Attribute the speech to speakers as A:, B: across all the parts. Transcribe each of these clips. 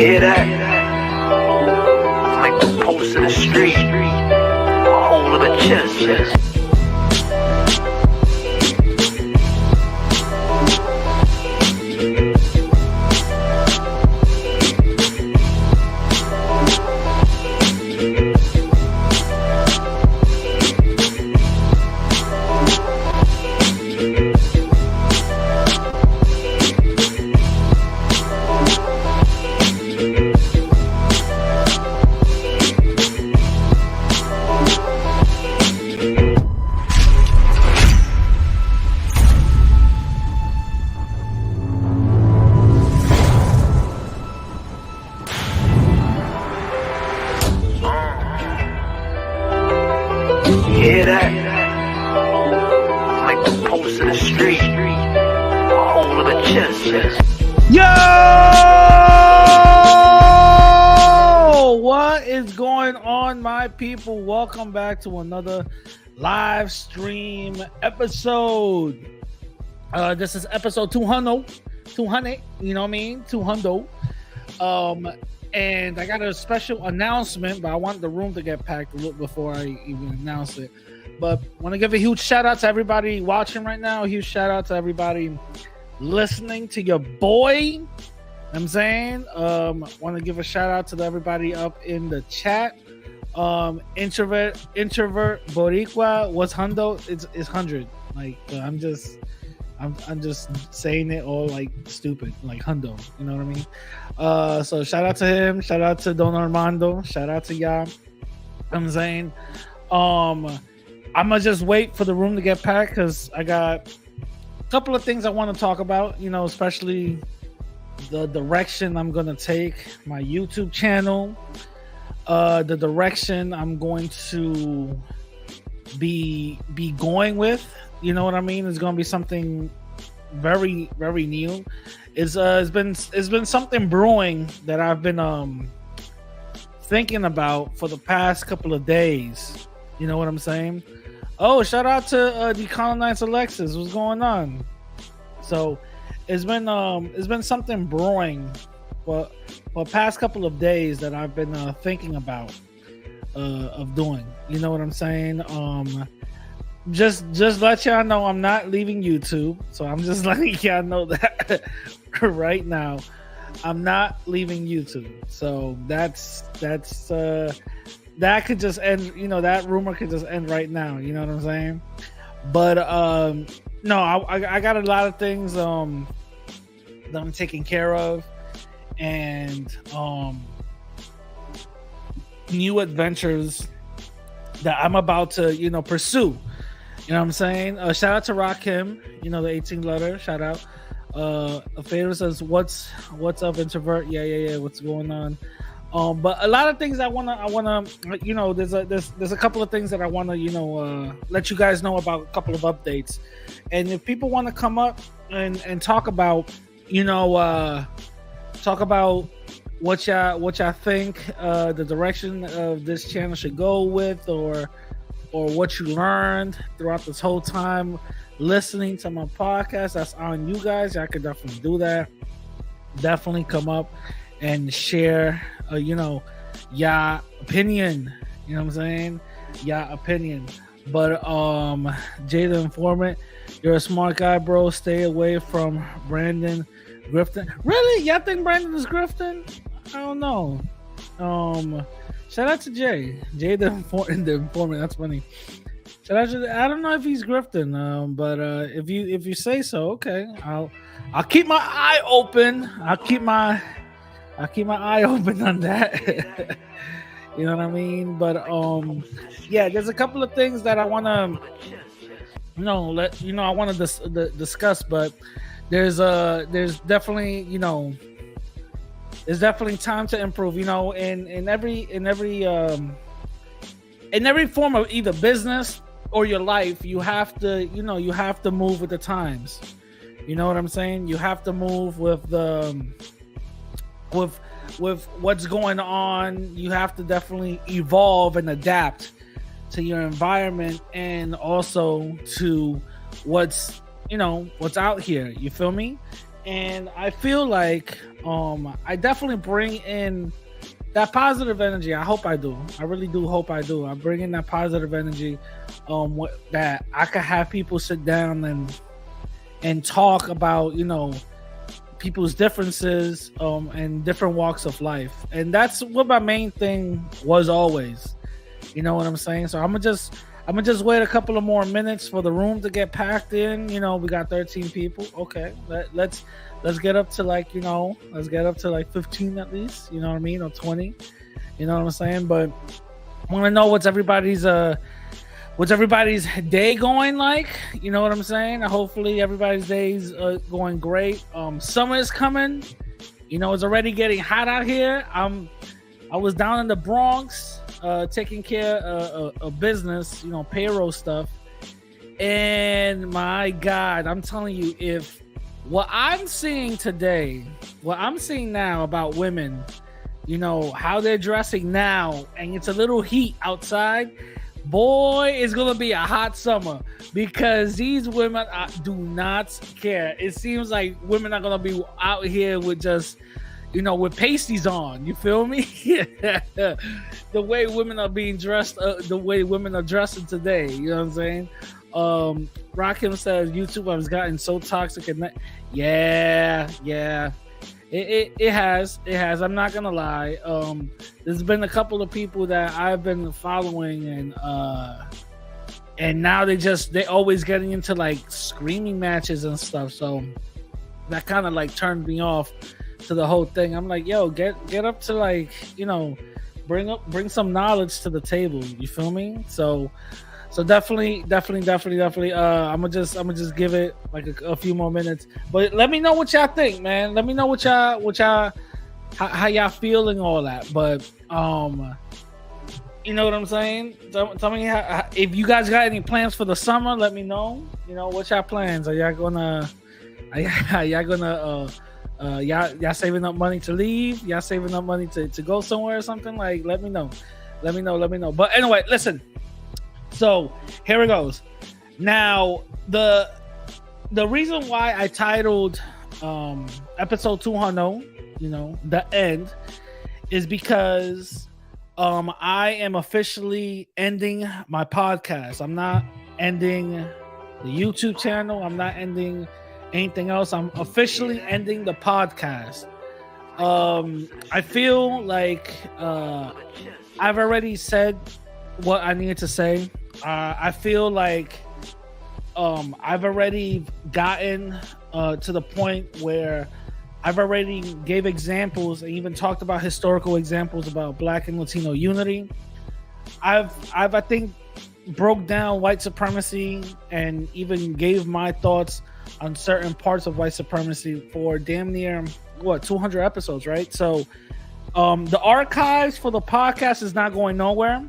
A: hear that? It's like the pulse of the street, a hole of the chest. Hear that? Like the pulse of the street, a hole of the chest.
B: Yo! What is going on, my people? Welcome back to another live stream episode. This is episode 200, you know what I mean? 200. And I got a special announcement, but I want the room to get packed a little before I even announce it. But I want to give a huge shout out to everybody watching right now. A huge shout out to everybody listening to your boy. You know what I'm saying? Want to give a shout out to everybody up in the chat. Introvert, Boricua, what's hundo? It's 100. Like I'm just saying it all like stupid, like hundo. You know what I mean? So shout out to him, shout out to Don Armando, shout out to y'all. I'm saying, I'm gonna just wait for the room to get packed because I got a couple of things I want to talk about. You know, especially the direction I'm gonna take my YouTube channel, the direction I'm going to be going with. You know what I mean? It's gonna be something very, very new. It's been something brewing that I've been thinking about for the past couple of days. You know what I'm saying? Oh, shout out to Decolonize Alexis. What's going on? So it's been something brewing for the past couple of days that I've been thinking about of doing. You know what I'm saying? Just let y'all know I'm not leaving YouTube. So I'm just letting y'all know that right now. I'm not leaving YouTube. So that's that could just end, you know, that rumor could just end right now. You know what I'm saying? But no, I got a lot of things that I'm taking care of, and new adventures that I'm about to, you know, pursue. You know what I'm saying? Shout out to Rakim, you know, the 18 letter. Shout out. A favor says, "What's up, introvert?" Yeah. What's going on? But a lot of things I wanna, you know, there's a couple of things that I wanna, you know, let you guys know about, a couple of updates. And if people want to come up and talk about, you know, talk about what y'all think the direction of this channel should go with, or what you learned throughout this whole time listening to my podcast, that's on you guys. Y'all could definitely do that. Definitely come up and share, you know, your opinion. You know what I'm saying? Your opinion. But Jay the Informant, you're a smart guy, bro. Stay away from Brandon Grifton. Really? Y'all think Brandon is grifting? I don't know. Shout out to Jay the Informant. That's funny. Shout out to, I don't know if he's grifting, but if you say so, okay. I'll keep my eye open. I'll keep my eye open on that. You know what I mean? But yeah, there's a couple of things that I want to, you know, I want to discuss. But there's definitely, you know, there's definitely time to improve. You know, in every form of either business or your life, you have to, you know, you have to move with the times. You know what I'm saying? You have to move with the with what's going on. You have to definitely evolve and adapt to your environment, and also to what's out here. You feel me? and I feel like I definitely bring in that positive energy. I hope I do. I really do hope I do. I bring in that positive energy that I could have people sit down and talk about, people's differences and different walks of life. And that's what my main thing was always. You know what I'm saying? So I'm gonna just wait a couple of more minutes for the room to get packed in. We got 13 people. Okay, let's get up to let's get up to like 15 at least. You know what I mean, or 20. You know what I'm saying? But I want to know what's everybody's day going like. You know what I'm saying? Hopefully everybody's day's going great. Summer is coming. It's already getting hot out here. I was down in the Bronx taking care of business, payroll stuff. And my God, I'm telling you, if what I'm seeing today, what I'm seeing now about women, how they're dressing now, and it's a little heat outside, boy, it's going to be a hot summer because these women do not care. It seems like women are going to be out here with just, with pasties on. You feel me? The way women are being dressed, the way women are dressing today. You know what I'm saying? Rakim says YouTube has gotten so toxic and yeah. It has. I'm not gonna lie. There's been a couple of people that I've been following, and now they always getting into like screaming matches and stuff. So that kind of like turned me off to the whole thing. I'm like, yo, get up to like, bring some knowledge to the table. You feel me? So definitely. I'm gonna just give it like a few more minutes. But let me know what y'all think, man. Let me know what y'all how y'all feeling all that. But you know what I'm saying? Tell me if you guys got any plans for the summer. Let me know. What's y'all plans? Are y'all gonna y'all saving up money to leave? Y'all saving up money to go somewhere or something? Like, let me know. But anyway, listen. So here it goes. Now the reason why I titled episode 2HUNDO, the end, is because I am officially ending my podcast. I'm not ending the YouTube channel. I'm not ending anything else. I'm officially ending the podcast. I feel like I've already said what I needed to say. I feel like I've already gotten to the point where I've already gave examples and even talked about historical examples about Black and Latino unity. I think broke down white supremacy and even gave my thoughts on certain parts of white supremacy for damn near 200 episodes, right? So the archives for the podcast is not going nowhere.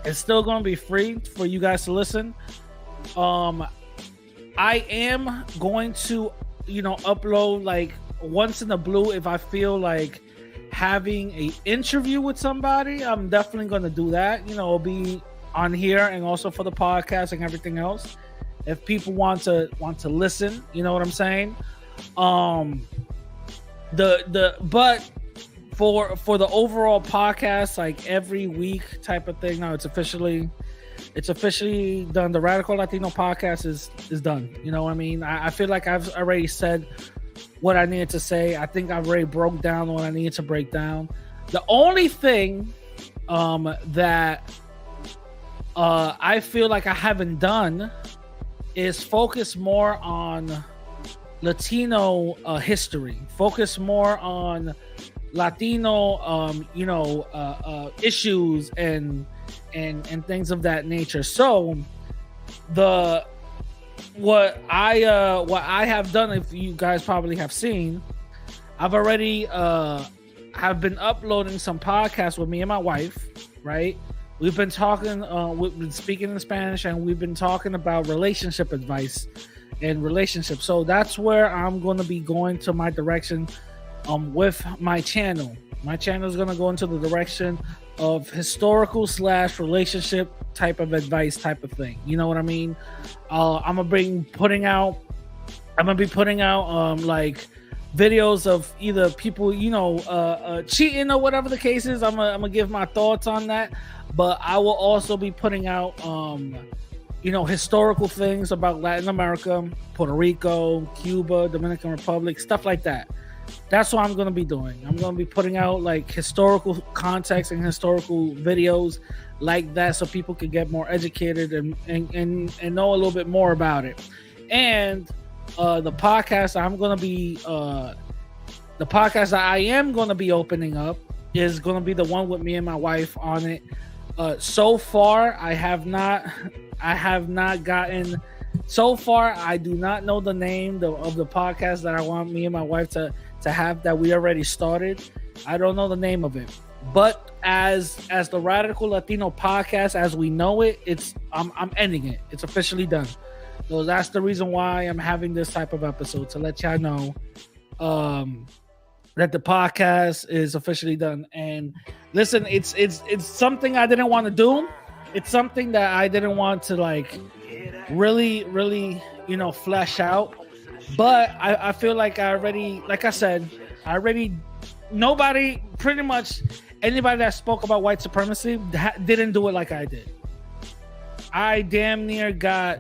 B: It's still going to be free for you guys to listen. I am going to, upload like once in a blue if I feel like having a interview with somebody. I'm definitely going to do that. It'll be on here and also for the podcast and everything else. If people want to listen, you know what I'm saying? But for the overall podcast, like every week type of thing, now it's officially done. The Radical Latino podcast is done. You know what I mean? I feel like I've already said what I needed to say. I think I've already broke down what I needed to break down. The only thing that I feel like I haven't done is focus more on Latino history. Focus more on Latino, issues and things of that nature. So what I have done, if you guys probably have seen, I've already have been uploading some podcasts with me and my wife, right? We've been talking, we've been speaking in Spanish, and we've been talking about relationship advice and relationships. So that's where I'm going to be going to my direction with my channel. My channel is going to go into the direction of historical / relationship type of advice type of thing. You know what I mean? I'm going to be putting out I'm gonna be putting out like videos of either people, cheating or whatever the case is. I'm gonna give my thoughts on that, but I will also be putting out historical things about Latin America, Puerto Rico, Cuba, Dominican Republic, stuff like that. That's what I'm going to be doing. I'm going to be putting out like historical context and historical videos like that, so people can get more educated and know a little bit more about it. And the podcast that I am going to be opening up is going to be the one with me and my wife on it. So far, I have not gotten. So far, I do not know the name of the podcast that I want me and my wife to have, that we already started. I don't know the name of it, but as the Radical Latino Podcast as we know it, I'm ending it. It's officially done. So that's the reason why I'm having this type of episode, to let y'all know that the podcast is officially done. And listen, it's something I didn't want to do. It's something that I didn't want to like really flesh out. But I feel like I already, like I said, nobody, pretty much anybody that spoke about white supremacy didn't do it like I did. I damn near got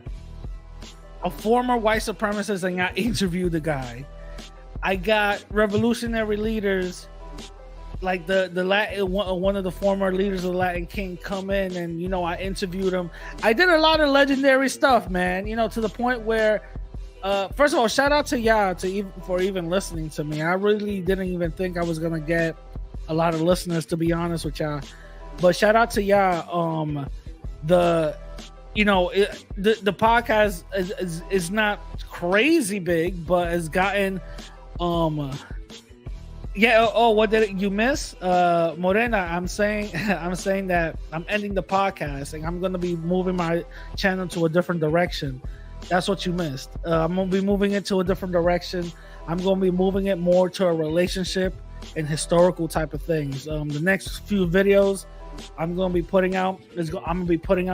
B: a former white supremacist and I interviewed the guy. I got revolutionary leaders like the Latin, one of the former leaders of the Latin King come in, and I interviewed him. I did a lot of legendary stuff, man. To the point where, first of all, shout out to y'all for even listening to me. I really didn't even think I was gonna get a lot of listeners, to be honest with y'all. But shout out to y'all. The podcast is not crazy big, but has gotten what did you miss? Morena, I'm saying that I'm ending the podcast and I'm gonna be moving my channel to a different direction. That's what you missed. I'm gonna be moving it to a different direction. I'm gonna be moving it more to a relationship and historical type of things. The next few videos I'm gonna be putting out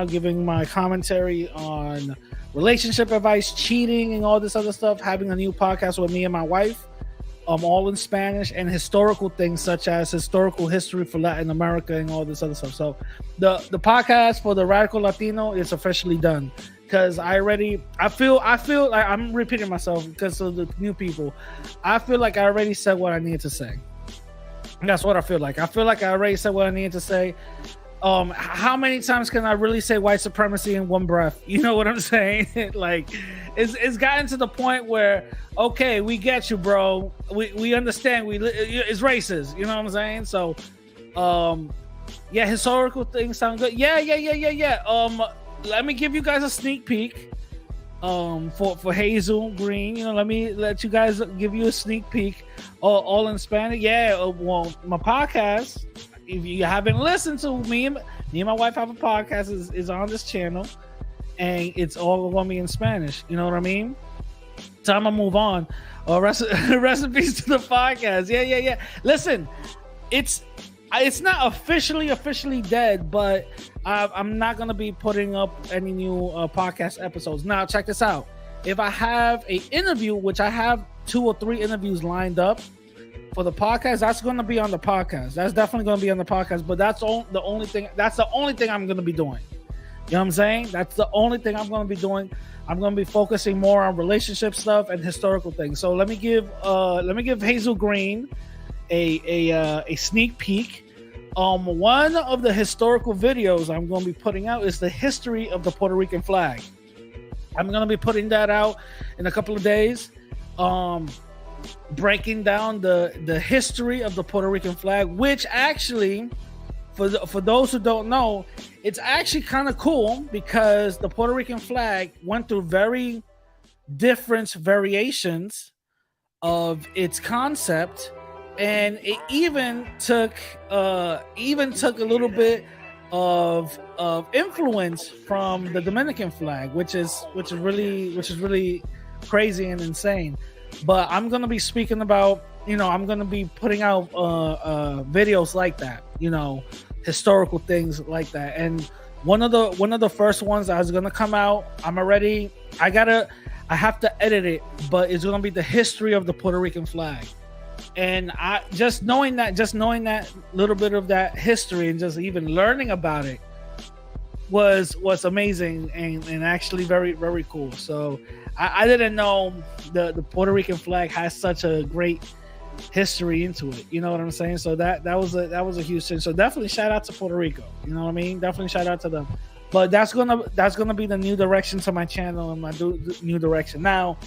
B: giving my commentary on relationship advice, cheating, and all this other stuff. Having a new podcast with me and my wife, all in Spanish, and historical things such as historical history for Latin America and all this other stuff. So the podcast for the Radical Latino is officially done, because I feel like I'm repeating myself because of the new people. I feel like I already said what I needed to say. That's what I feel like. I feel like I already said what I needed to say. How many times can I really say white supremacy in one breath? You know what I'm saying? Like, it's gotten to the point where, okay, we get you, bro. We understand. It's racist. You know what I'm saying? So, historical things sound good. Yeah. Let me give you guys a sneak peek. For Hazel Green, let me let you guys give you a sneak peek. All in Spanish. My podcast, if you haven't listened to me and my wife have a podcast, is on this channel, and it's all going to be in Spanish. You know what I mean? So I'm gonna move on. Recipes to the podcast. Yeah. Listen, it's not officially dead, but I'm not gonna be putting up any new podcast episodes. Now, check this out. If I have an interview, which I have 2 or 3 interviews lined up for the podcast, that's gonna be on the podcast. That's definitely gonna be on the podcast. But that's the only thing. That's the only thing I'm gonna be doing. You know what I'm saying? That's the only thing I'm gonna be doing. I'm gonna be focusing more on relationship stuff and historical things. So let me give Hazel Green a sneak peek. One of the historical videos I'm going to be putting out is the history of the Puerto Rican flag. I'm going to be putting that out in a couple of days, breaking down the history of the Puerto Rican flag, which actually, for those who don't know, it's actually kind of cool, because the Puerto Rican flag went through very different variations of its concept. And it even took a little bit of influence from the Dominican flag, which is really crazy and insane. But I'm gonna be speaking about, I'm gonna be putting out videos like that, historical things like that. And one of the first ones that is gonna come out, I have to edit it, but it's gonna be the history of the Puerto Rican flag. And I just knowing that little bit of that history and just even learning about it was amazing and actually very, very cool. So I didn't know the Puerto Rican flag has such a great history into it. You know what I'm saying? So that was a huge thing. So definitely shout out to Puerto Rico. You know what I mean? Definitely shout out to them. But that's gonna be the new direction to my channel and my new direction. Now,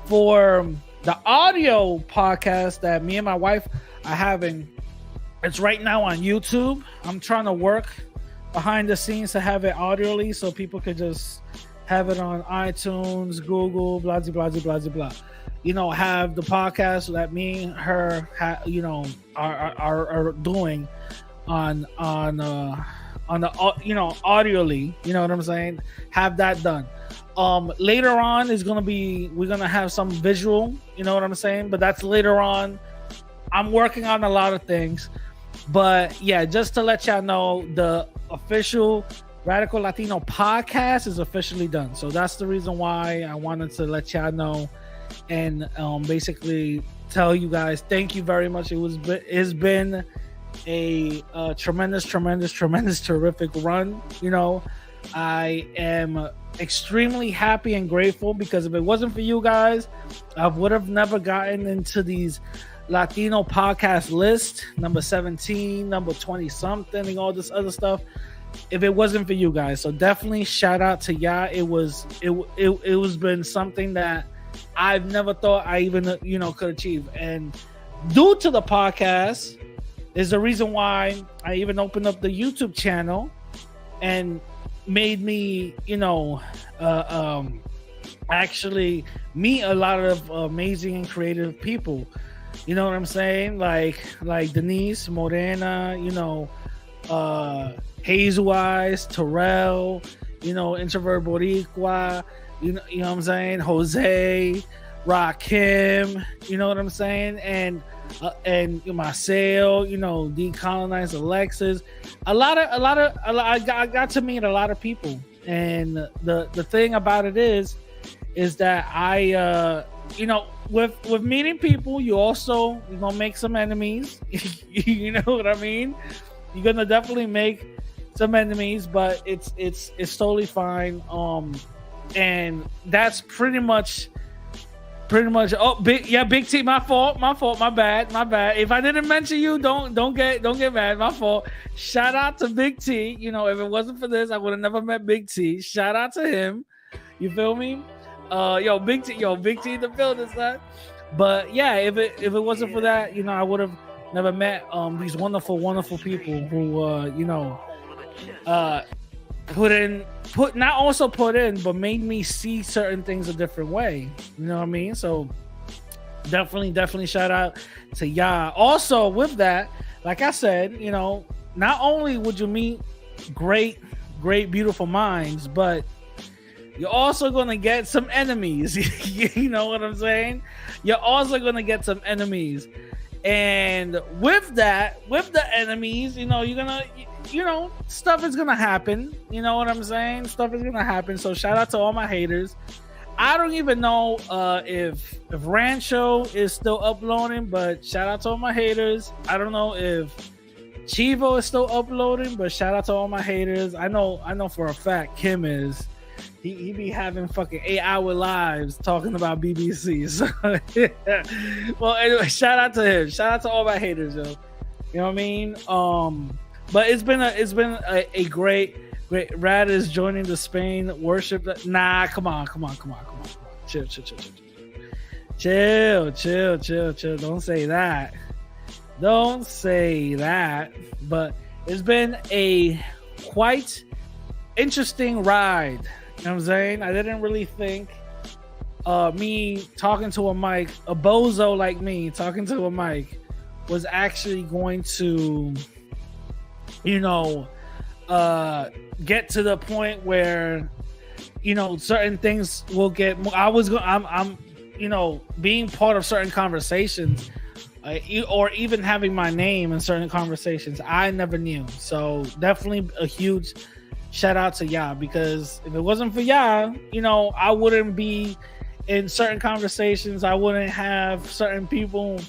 B: for the audio podcast that me and my wife are having, it's right now on YouTube. I'm trying to work behind the scenes to have it audioly so people could just have it on iTunes, Google, blah blah blah blah blah. You know, have the podcast that me and her are doing on the audioly. You know what I'm saying? Have that done. Later on is we're gonna have some visual. You know what I'm saying? But that's later on. I'm working on a lot of things. But yeah, just to let y'all know, the official Radical Latino podcast is officially done. So that's the reason why I wanted to let y'all know and basically tell you guys thank you very much. It's been a tremendous, terrific run. You know, I am extremely happy and grateful because if it wasn't for you guys, I would have never gotten into these Latino podcast list, number 17, number 20 something, and all this other stuff, if it wasn't for you guys. So definitely shout out to y'all. It was been something that I've never thought I even could achieve, and due to the podcast is the reason why I even opened up the YouTube channel and made me actually meet a lot of amazing and creative people. You know what I'm saying? Like Denise, Morena, Hazel Eyes, Terrell, Introvert Boricua, you know what I'm saying? Jose, Rakim, you know what I'm saying? And Marcel, Decolonized Alexis. I got to meet a lot of people. And the thing about it is that I with meeting people, you're gonna make some enemies. You know what I mean? You're gonna definitely make some enemies, but it's totally fine. And that's pretty much. Big T, my fault, my bad. If I didn't mention you, don't get mad, my fault. Shout out to Big T. If it wasn't for this, I would have never met Big T. Shout out to him. You feel me? Big T in the building, son. But yeah, if it wasn't for that, I would have never met these wonderful people who put in, but made me see certain things a different way. You know what I mean? So definitely shout out to y'all. Also, with that, like I said, not only would you meet great, beautiful minds, but you're also going to get some enemies. You know what I'm saying? You're also going to get some enemies. And with the enemies, you're going to, stuff is going to happen. You know what I'm saying? Stuff is going to happen. So shout out to all my haters. I don't even know if Rancho is still uploading, but shout out to all my haters. I don't know if Chivo is still uploading, but shout out to all my haters. I know for a fact Kim is. He be having fucking 8-hour lives talking about BBC. So, well, anyway, shout out to him. Shout out to all my haters, yo. You know what I mean? But it's been a great. Rad is joining the Spain worship. Nah, come on. Chill. Don't say that. But it's been a quite interesting ride. You know what I'm saying? I didn't really think me talking to a mic, a bozo like me talking to a mic, was actually going to, get to the point where, certain things will get. I'm being part of certain conversations, or even having my name in certain conversations. I never knew. So definitely a huge shout out to y'all, because if it wasn't for y'all, I wouldn't be in certain conversations. I wouldn't have certain people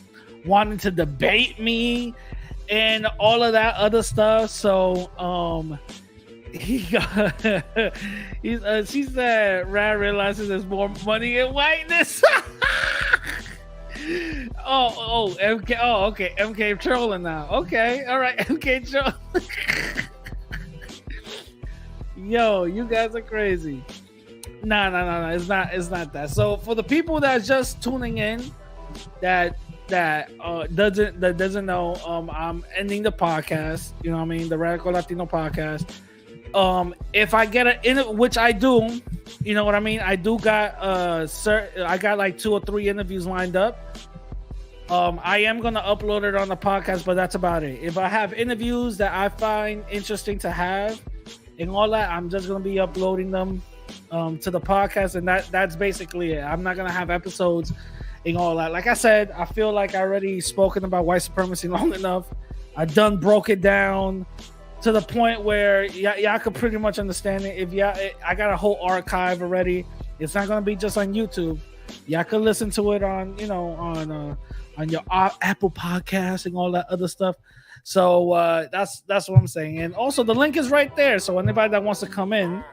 B: wanting to debate me and all of that other stuff. So he got she said Rad realizes there's more money in whiteness. MK. Oh, okay. MK trolling now. Okay, all right. MK trolling. Yo, you guys are crazy. No. It's not that. So for the people that's just tuning in, that doesn't know, I'm ending the podcast. You know what I mean? The Radical Latino podcast. If I get which I do, you know what I mean? I do got I got like 2 or 3 interviews lined up. I am gonna upload it on the podcast, but that's about it. If I have interviews that I find interesting to have and all that, I'm just gonna be uploading them to the podcast, and that's basically it. I'm not gonna have episodes and all that. Like I said, I feel like I already spoken about white supremacy long enough. I done broke it down to the point where y'all could pretty much understand it. If I got a whole archive already. It's not gonna be just on YouTube. Y'all could listen to it on on your Apple Podcast and all that other stuff. So that's what I'm saying. And also the link is right there. So anybody that wants to come in,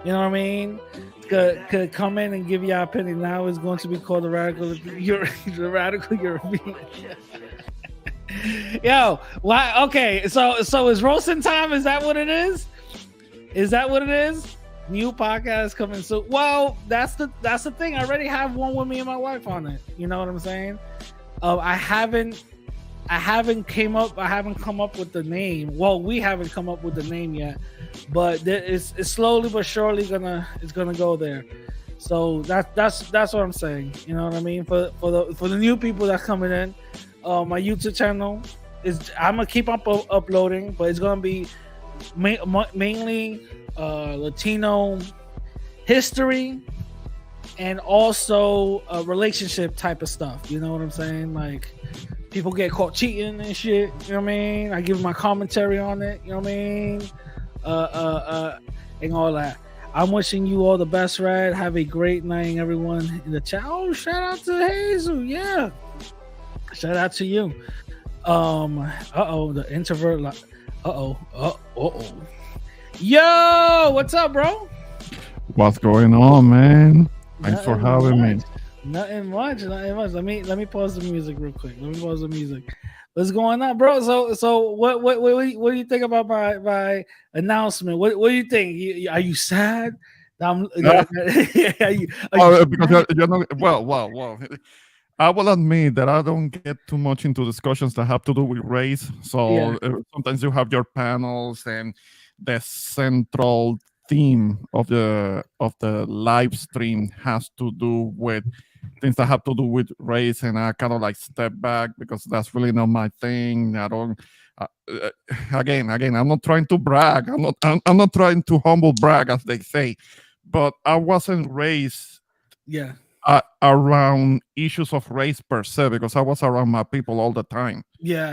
B: you know what I mean, could come in and give your opinion. Now it's going to be called the Radical European. Yo, why? Okay, so is roasting time? Is that what it is? Is that what it is? New podcast coming soon. Well, that's the thing. I already have one with me and my wife on it. You know what I'm saying? I haven't come up with the name. Well, we haven't come up with the name yet, but it's slowly but surely gonna go there. So that's what I'm saying. You know what I mean? For the new people that's coming in, my YouTube channel I'm gonna keep up uploading, but it's gonna be mainly Latino history and also relationship type of stuff. You know what I'm saying? Like people get caught cheating and shit. You know what I mean? I give my commentary on it. You know what I mean? And all that. I'm wishing you all the best, Rad. Have a great night, everyone in the chat. Oh, shout out to Hazel. Yeah. Shout out to you. The introvert. Yo, what's up, bro?
C: What's going on, man? Thanks for having me.
B: Nothing much. Let me pause the music real quick. What's going on, bro? So what do you think about my announcement? What do you think? Are you sad?
C: Because you're not well. I will admit that I don't get too much into discussions that have to do with race. So sometimes you have your panels, and the central theme of the live stream has to do with things that have to do with race, and I kind of like step back because that's really not my thing. I don't. Again, I'm not trying to brag. I'm not trying to humble brag, as they say, but I wasn't raised.
B: Yeah.
C: Around issues of race per se, because I was around my people all the time.
B: Yeah.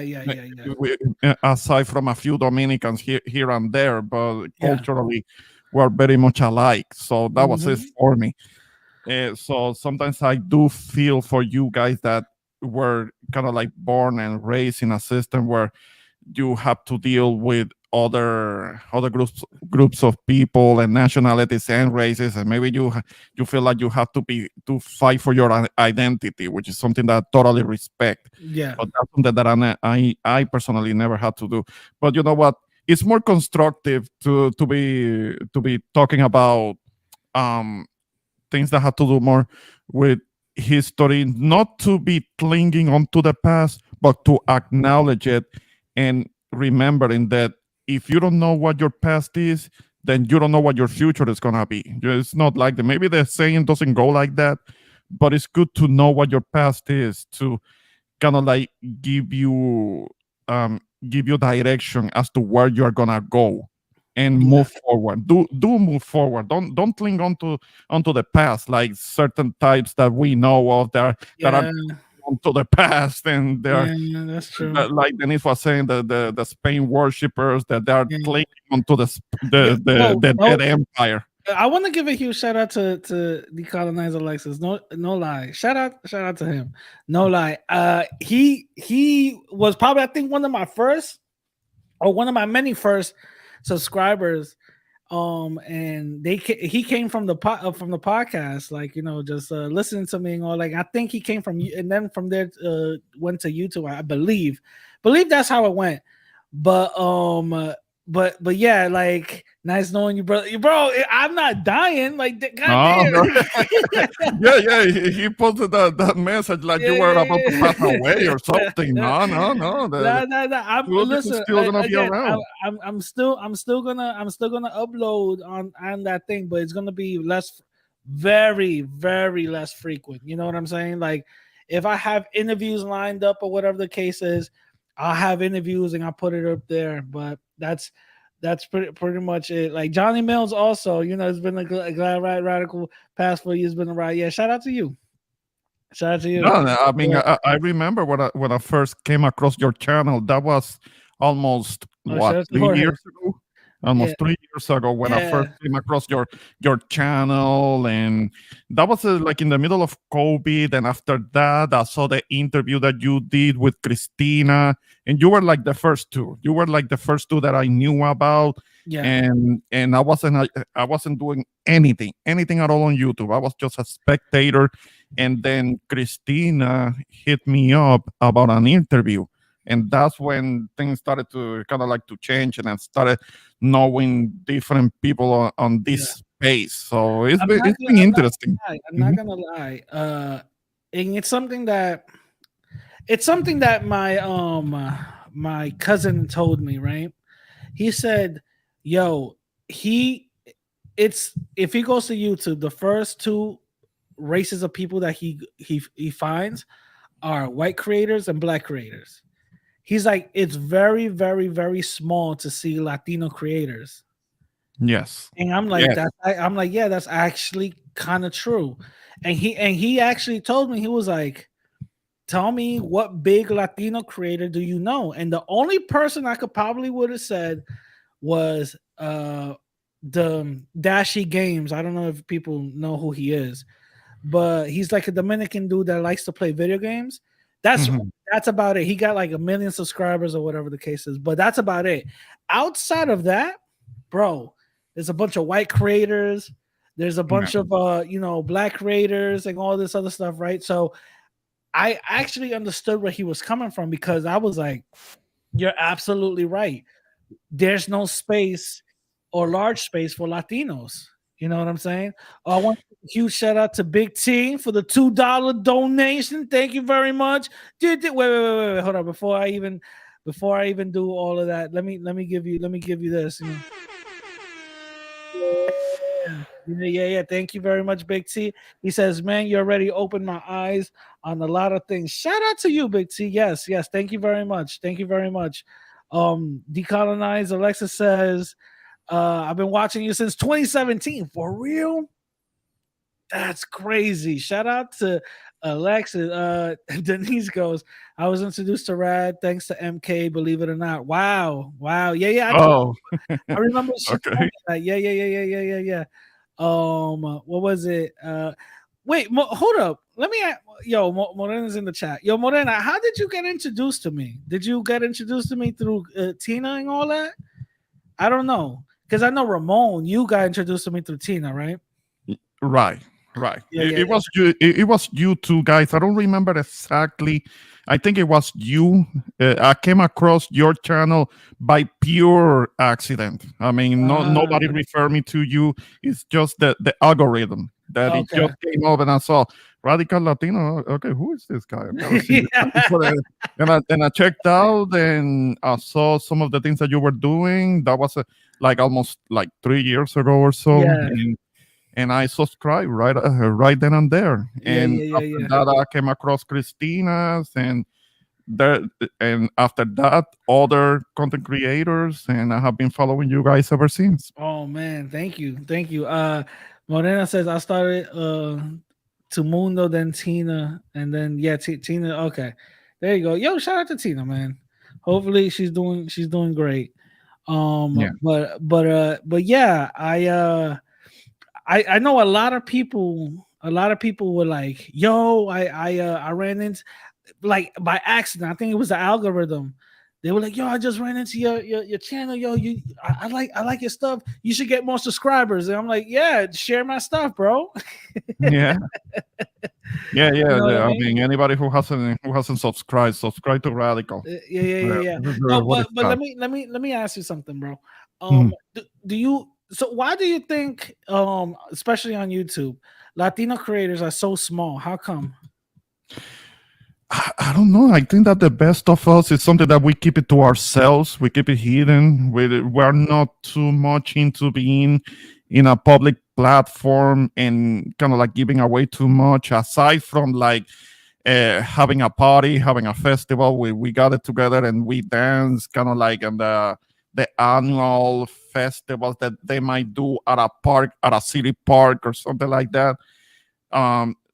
C: Aside from a few Dominicans here and there, but culturally, we're very much alike. So that was it for me. So sometimes I do feel for you guys that were kind of like born and raised in a system where you have to deal with other groups of people and nationalities and races, and maybe you feel like you have to fight for your identity, which is something that I totally respect.
B: Yeah,
C: but that's something that I personally never had to do. But you know what? It's more constructive to be talking about things that have to do more with history, not to be clinging onto the past, but to acknowledge it and remembering that if you don't know what your past is, then you don't know what your future is gonna be. It's not like that. Maybe the saying doesn't go like that, but it's good to know what your past is to kind of like give you direction as to where you are gonna go and move forward. Do move forward. Don't cling onto the past, like certain types that we know of that are to the past, and they're
B: that's true.
C: Like Denise was saying, the Spain worshippers that they are clinging onto the dead empire.
B: I want to give a huge shout out to decolonize Alexis. No lie. Shout out to him. No lie. He was probably, I think, one of my first, or one of my many first subscribers. And he came from from the podcast, like, just listening to me and all. Like, I think he came from you, and then from there went to YouTube. I believe that's how it went. But but yeah, like, nice knowing you, bro. I'm not dying, like,
C: No,
B: goddamn.
C: no. Yeah. He posted that message like you
B: Yeah,
C: were about to pass away or
B: yeah,
C: something.
B: yeah.
C: No.
B: Nah. I'm
C: This is
B: listen
C: still gonna be
B: again.
C: around.
B: I'm still gonna upload on that thing, but it's gonna be less, very very less frequent. You know what I'm saying? Like, if I have interviews lined up or whatever the case is, I'll have interviews and I'll put it up there. But that's pretty much it. Like Johnny Mills, also, it's been a glad radical past 4 years, been a ride. Yeah, shout out to you. Shout out to you.
C: No, I mean,
B: Yeah.
C: I remember when I first came across your channel. That was almost
B: Oh, shout
C: what,
B: out to
C: 3 years
B: Jorge.
C: ago.
B: Yeah,
C: Almost 3 years ago when I first
B: yeah,
C: came across your channel, and that was like in the middle of COVID. And after that, I saw the interview that you did with Christina, and you were like the first two. You were like the first two that I knew about,
B: yeah.
C: and I wasn't doing anything at all on YouTube. I was just a spectator, and then Christina hit me up about an interview, and that's when things started to kind of like to change, and I started knowing different people on
B: Yeah.
C: this space. So it's
B: I'm
C: been
B: not
C: it's
B: gonna,
C: been
B: I'm not
C: interesting.
B: gonna lie. I'm not
C: Mhm.
B: gonna lie. And it's something that my cousin told me, right? He said, "Yo, he it's if he goes to YouTube, the first two races of people that he finds are white creators and black creators." He's like, it's very, very, very small to see Latino creators.
C: Yes,
B: And I'm like,
C: yes.
B: I'm like, yeah, that's actually kind of true. And he actually told me, he was like, tell me what big Latino creator do you know? And the only person I could probably would have said was the Dashy Games. I don't know if people know who he is, but he's like a Dominican dude that likes to play video games. That's
C: Mhm.
B: that's about it. He got like 1 million subscribers or whatever the case is, but that's about it. Outside of that, bro, there's a bunch of white creators. There's a
C: Yeah.
B: bunch of black creators and all this other stuff, right? So I actually understood where he was coming from, because I was like, you're absolutely right. There's no space or large space for Latinos. You know what I'm saying? I want a huge shout out to Big T for the $2 donation. Thank you very much. Wait. Hold on. Before I even do all of that, let me give you this. Yeah. Thank you very much, Big T. He says, "Man, you already opened my eyes on a lot of things." Shout out to you, Big T. Yes. Thank you very much. Thank you very much. Decolonize. Alexa says, "I've been watching you since 2017. For real? That's crazy." Shout out to Alexis. Denise goes, "I was introduced to Rad thanks to MK, believe it or not." Wow. Yeah.
C: Oh,
B: I remember she told
C: okay.
B: me that. Yeah. What was it? Wait, hold up. Let me ask, yo, Morena's in the chat. Yo, Morena, how did you get introduced to me? Did you get introduced to me through Tina and all that? I don't know. Because I know Ramon, you got introduced to me through Tina, right?
C: Right, right.
B: Yeah.
C: It was you. It was you two guys. I don't remember exactly. I think it was you. I came across your channel by pure accident. I mean, nobody
B: Ah,
C: referred me to you. It's just the algorithm that it
B: okay.
C: just came up, and I saw Radical Latino. Okay, who is this guy? I've never seen this guy
B: Yeah.
C: before. And I checked out, and I saw some of the things that you were doing. That was like almost like 3 years ago or so,
B: Yeah.
C: and I subscribed right then and there. And after
B: Yeah.
C: that, I came across Christina's, and there, and after that, other content creators, and I have been following you guys ever since.
B: Oh man, thank you. Morena says I started to Mundo, then Tina, and then yeah, Tina. Okay, there you go. Yo, shout out to Tina, man. Hopefully she's doing great.
C: Yeah.
B: But yeah, I know a lot of people. A lot of people were like, "Yo, I ran into like by accident. I think it was the algorithm. They were like, "Yo, I just ran into your channel. Yo, I like your stuff. You should get more subscribers." And I'm like, "Yeah, share my stuff, bro."
C: Yeah, yeah,
B: You
C: yeah,
B: know what I
C: yeah. I
B: mean?
C: mean, anybody who hasn't subscribed, subscribe to Radical.
B: Yeah.
C: This is
B: No,
C: what it's
B: but
C: got.
B: let me ask you something, bro.
C: Mhm.
B: Do you so why do you think especially on YouTube, Latino creators are so small? How come?
C: I don't know. I think that the best of us is something that we keep it to ourselves. We keep it hidden. We're not too much into being in a public platform and kind of like giving away too much. Aside from like having a party, having a festival, we got it together and we dance, kind of like in the annual festivals that they might do at a park, at a city park or something like that.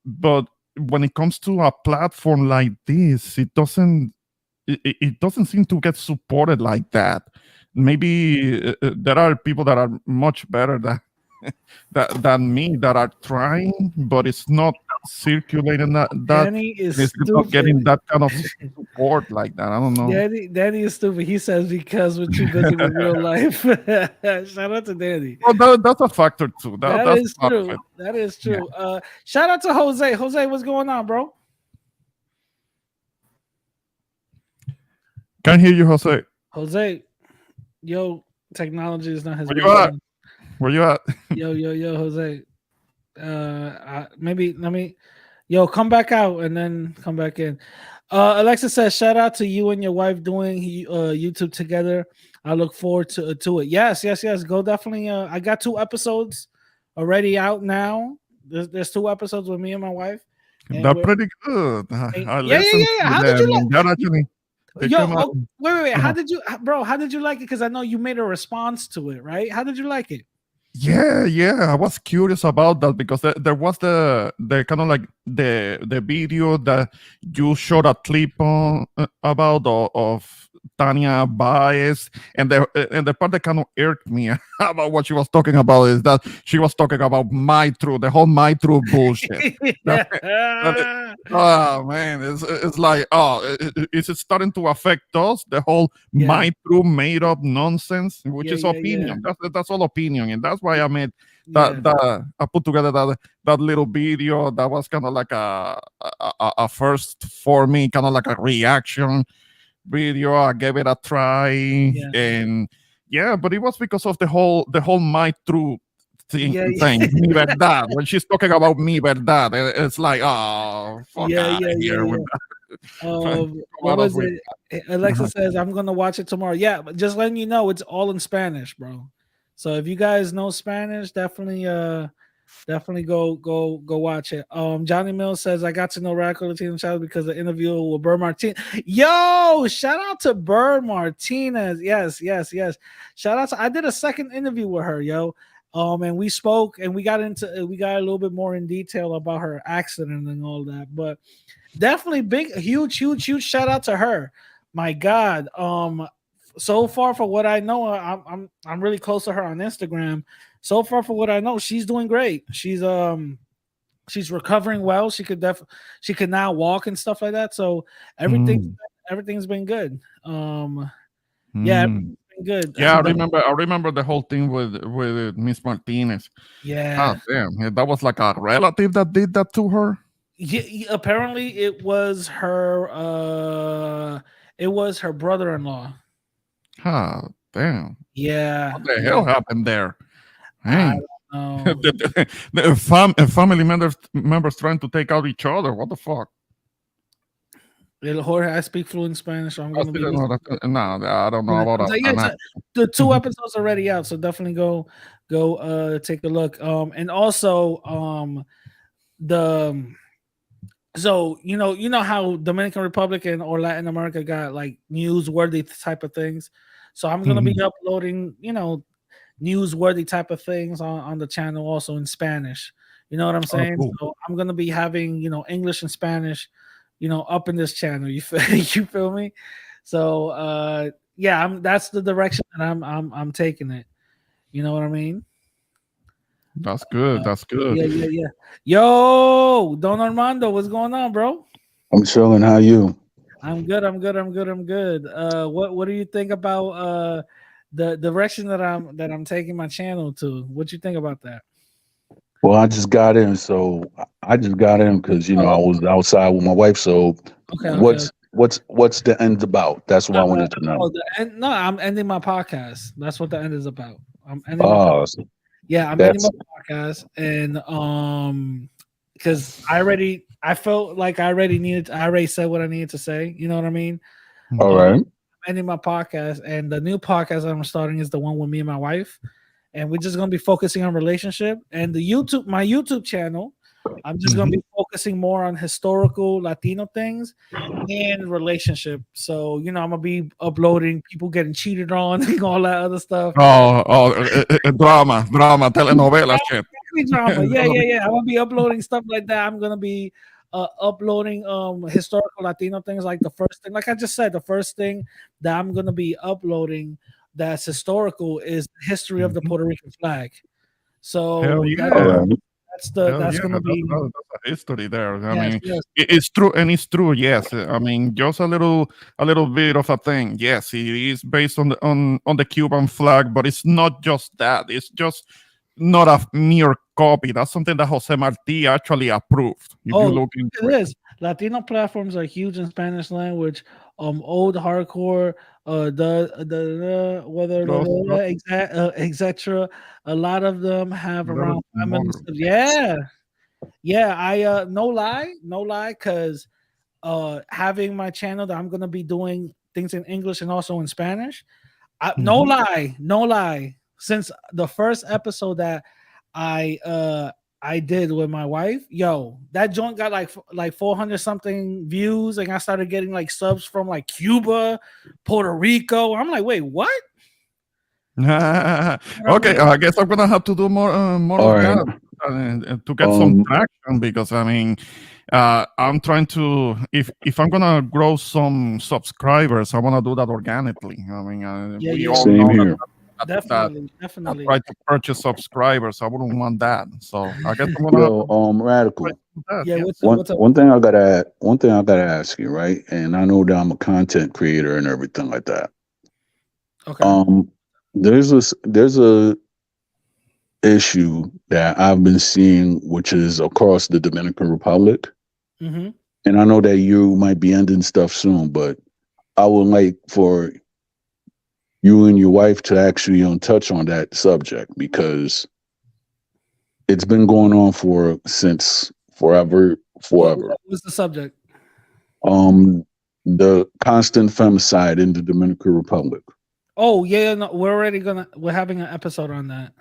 C: But when it comes to a platform like this, it doesn't seem to get supported like that. Maybe there are people that are much better than me that are trying, but it's not circulating that
B: Danny is
C: and it's not
B: stupid.
C: getting that kind of support like that. I don't know.
B: Danny is stupid. He says because we're too busy with real life. Shout out to Danny.
C: Well, that's a factor too.
B: That
C: That's
B: is
C: part of
B: true.
C: it.
B: That is
C: Yeah.
B: true. Shout out to Jose. Jose, what's going on, bro?
C: Can't hear you, Jose.
B: Jose, yo, technology is not his
C: Where you
B: best
C: at?
B: friend.
C: Where you at?
B: Yo, Jose. Maybe let me. Yo, come back out and then come back in. Alexa says, "Shout out to you and your wife doing YouTube together. I look forward to it. Yes. Go definitely. I got 2 episodes already out now. There's 2 episodes with me and my wife, and
C: They're
B: we're
C: pretty good. I listened
B: yeah.
C: to
B: How did
C: them,
B: you
C: and they're
B: like?
C: actually they
B: Yo,
C: came out.
B: oh, wait. How
C: Uh-huh.
B: did you, bro? How did you like it? Because I know you made a response to it, right? How did you like it?
C: Yeah. I was curious about that because there was the kind of like the video that you showed a clip on about of Tanya Baez, and the part that kind of irked me about what she was talking about is that she was talking about my true, the whole my true bullshit. That, that oh man, it's like is it starting to affect us? The whole
B: Yeah,
C: my true made up nonsense, which is
B: yeah.
C: opinion. That's all opinion, and that's why I made
B: Yeah,
C: that I put together that little video that was kind of like a first for me, kind of like a reaction video. I gave it a try,
B: yeah,
C: and yeah, but it was because of the whole my true thing,
B: yeah,
C: mi verdad. When she's talking about mi verdad, it's like, oh, fuck out of here with
B: yeah.
C: that.
B: What
C: Come at us
B: was
C: with
B: it? Alexa
C: uh-huh.
B: says I'm gonna watch it tomorrow. Yeah, but just letting you know, it's all in Spanish, bro. So if you guys know Spanish, definitely go watch it. Johnny Mills says I got to know Radical Latino Child because of the interview with Burr Martinez. Yo, shout out to Burr Martinez. Yes. Shout out to I did a second interview with her, yo. And we spoke and we got a little bit more in detail about her accident and all that. But definitely big, huge shout out to her. My God. So far for what I know, I'm really close to her on Instagram. So far for what I know, she's doing great. She's recovering well. She could now walk and stuff like that. So everything
C: Mm,
B: everything's been good. Yeah,
C: mm.
B: everything's been good.
C: Yeah, I remember the whole thing with Miss Martinez. Ah,
B: Yeah.
C: damn, yeah, that was like a relative that did that to her.
B: Apparently it was her brother-in-law.
C: Ah, damn,
B: Yeah,
C: what the
B: yeah.
C: hell happened there?
B: I
C: Hey,
B: don't know.
C: the family members trying to take out each other. What the fuck?
B: Jorge, I speak fluent Spanish, so I'm
C: I
B: gonna be
C: still don't know
B: listening.
C: no, I don't know
B: When it
C: about
B: comes out. Yeah,
C: an act.
B: the 2 episodes already out, so definitely go take a look. And also the so you know how Dominican Republic and or Latin America got like newsworthy type of things. So I'm gonna be
C: Mhm.
B: uploading newsworthy type of things on the channel also in Spanish. You know what I'm
C: Oh,
B: saying?
C: cool.
B: So I'm gonna be having English and Spanish, up in this channel. You feel you feel me? So yeah, that's the direction that I'm taking it. You know what I mean?
C: That's good. That's good.
B: Yeah, yeah, yeah. Yo, Don Armando, what's going on, bro?
D: I'm chilling. How you?
B: I'm good. I'm good. I'm good. I'm good. What do you think about the direction that I'm taking my channel to? What you think about that?
D: Well, I just got in, so I just got in because I
B: Oh,
D: was outside with my wife. So,
B: okay, okay. Okay.
D: what's the end about? That's what I wanted to know.
B: No, I'm ending my podcast. That's what the end is about. I'm ending my
D: Oh,
B: Yeah, I'm ending my
D: that's
B: podcast, and because I felt like I already said what I needed to say. You know what I mean?
D: all
B: Um,
D: right.
B: I'm ending my podcast, and the new podcast I'm starting is the one with me and my wife, and we're just gonna be focusing on relationship and my YouTube channel. I'm just gonna
C: Mhm.
B: be focusing more on historical Latino things and relationship. So I'm gonna be uploading people getting cheated on and all that other stuff.
C: Drama, telenovela shit.
B: Exactly, drama. Yeah, yeah, yeah. I'm gonna be uploading stuff like that. I'm gonna be uploading historical Latino things like the first thing, like I just said, the first thing that I'm gonna be uploading that's historical is the history of the
C: Mhm.
B: Puerto Rican flag.
C: Hell
B: So
D: All
C: yeah.
D: right.
C: Hell
B: that's
C: yeah,
B: gonna be
C: that's a history there. I
B: yes,
C: mean,
B: yes.
C: it's true, and it's true. Yes, I mean, just a little bit of a thing. Yes, it is based on the Cuban flag, but it's not just that. It's just not a mere copy. That's something that Jose Marti actually approved. If
B: Oh,
C: you
B: look
C: look into
B: at
C: it,
B: this. Latino platforms are huge in Spanish language. Old hardcore, whether
C: Lost,
B: exact, etc. A lot of them have
C: Brother,
B: around 5 minutes.
C: Mother.
B: Yeah, yeah. No lie, no lie, because having my channel that I'm gonna be doing things in English and also in Spanish. No
C: Mhm.
B: lie, no lie. Since the first episode that I uh I did with my wife, yo, that joint got like 400 something views, and I started getting like subs from like Cuba, Puerto Rico. I'm like, wait, what? You know what I
C: Okay,
B: mean?
C: I guess I'm gonna have to do more
D: All
C: of
D: right.
C: that to get some
D: Um.
C: traction because I mean, I'm trying to if I'm gonna grow some subscribers, I want to do that organically. I mean,
B: Yeah,
C: we
B: yeah,
C: all
B: yeah.
D: Same
C: know
D: here.
C: that
B: Definitely,
C: I
B: definitely.
C: try to purchase subscribers. I wouldn't want that, so I guess I'm gonna have
D: Yo,
C: to try
D: radical.
C: to do that.
B: Yeah, what's
C: Yes.
B: up?
D: One
B: What's up?
D: one thing I gotta one thing I gotta ask you, right? And I know that I'm a content creator and everything like that.
B: Okay.
D: Um, there's a issue that I've been seeing, which is across the Dominican Republic.
B: Mm-hmm.
D: And I know that you might be ending stuff soon, but I would like for you and your wife to actually touch on that subject because it's been going on for since forever, forever.
B: What's the subject?
D: Um, the constant femicide in the Dominican Republic.
B: Oh yeah, no, we're having an episode on that.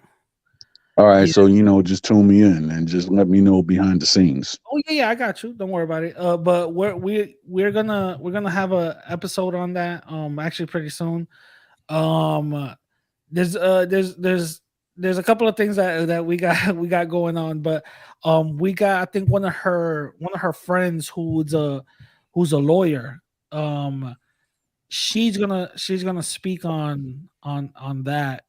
D: All right,
B: Yeah.
D: so just tune me in and just let me know behind the scenes.
B: Oh yeah, yeah, I got you. Don't worry about it. But we're gonna have a episode on that. Actually, pretty soon. Um, there's a couple of things that we got we got going on, but we got I think one of her friends who's a lawyer. Um, she's gonna speak on that.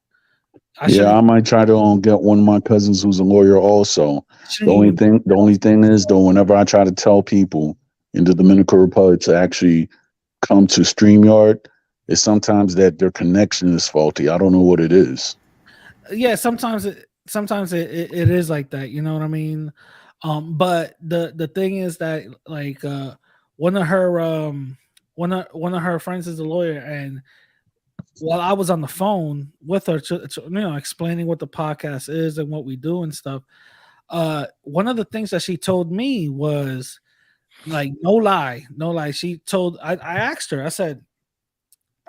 B: I
D: Yeah,
B: shouldn't.
D: I might try to get one of my cousins who's a lawyer also.
B: Shouldn't even.
D: The only thing is though, whenever I try to tell people in the Dominican Republic to actually come to StreamYard, it's sometimes that their connection is faulty. I don't know what it is.
B: Yeah, sometimes it is like that, you know what I mean? But the thing is that like one of her one of her friends is a lawyer, and while I was on the phone with her explaining what the podcast is and what we do and stuff, one of the things that she told me was like, no lie, I asked her, I said,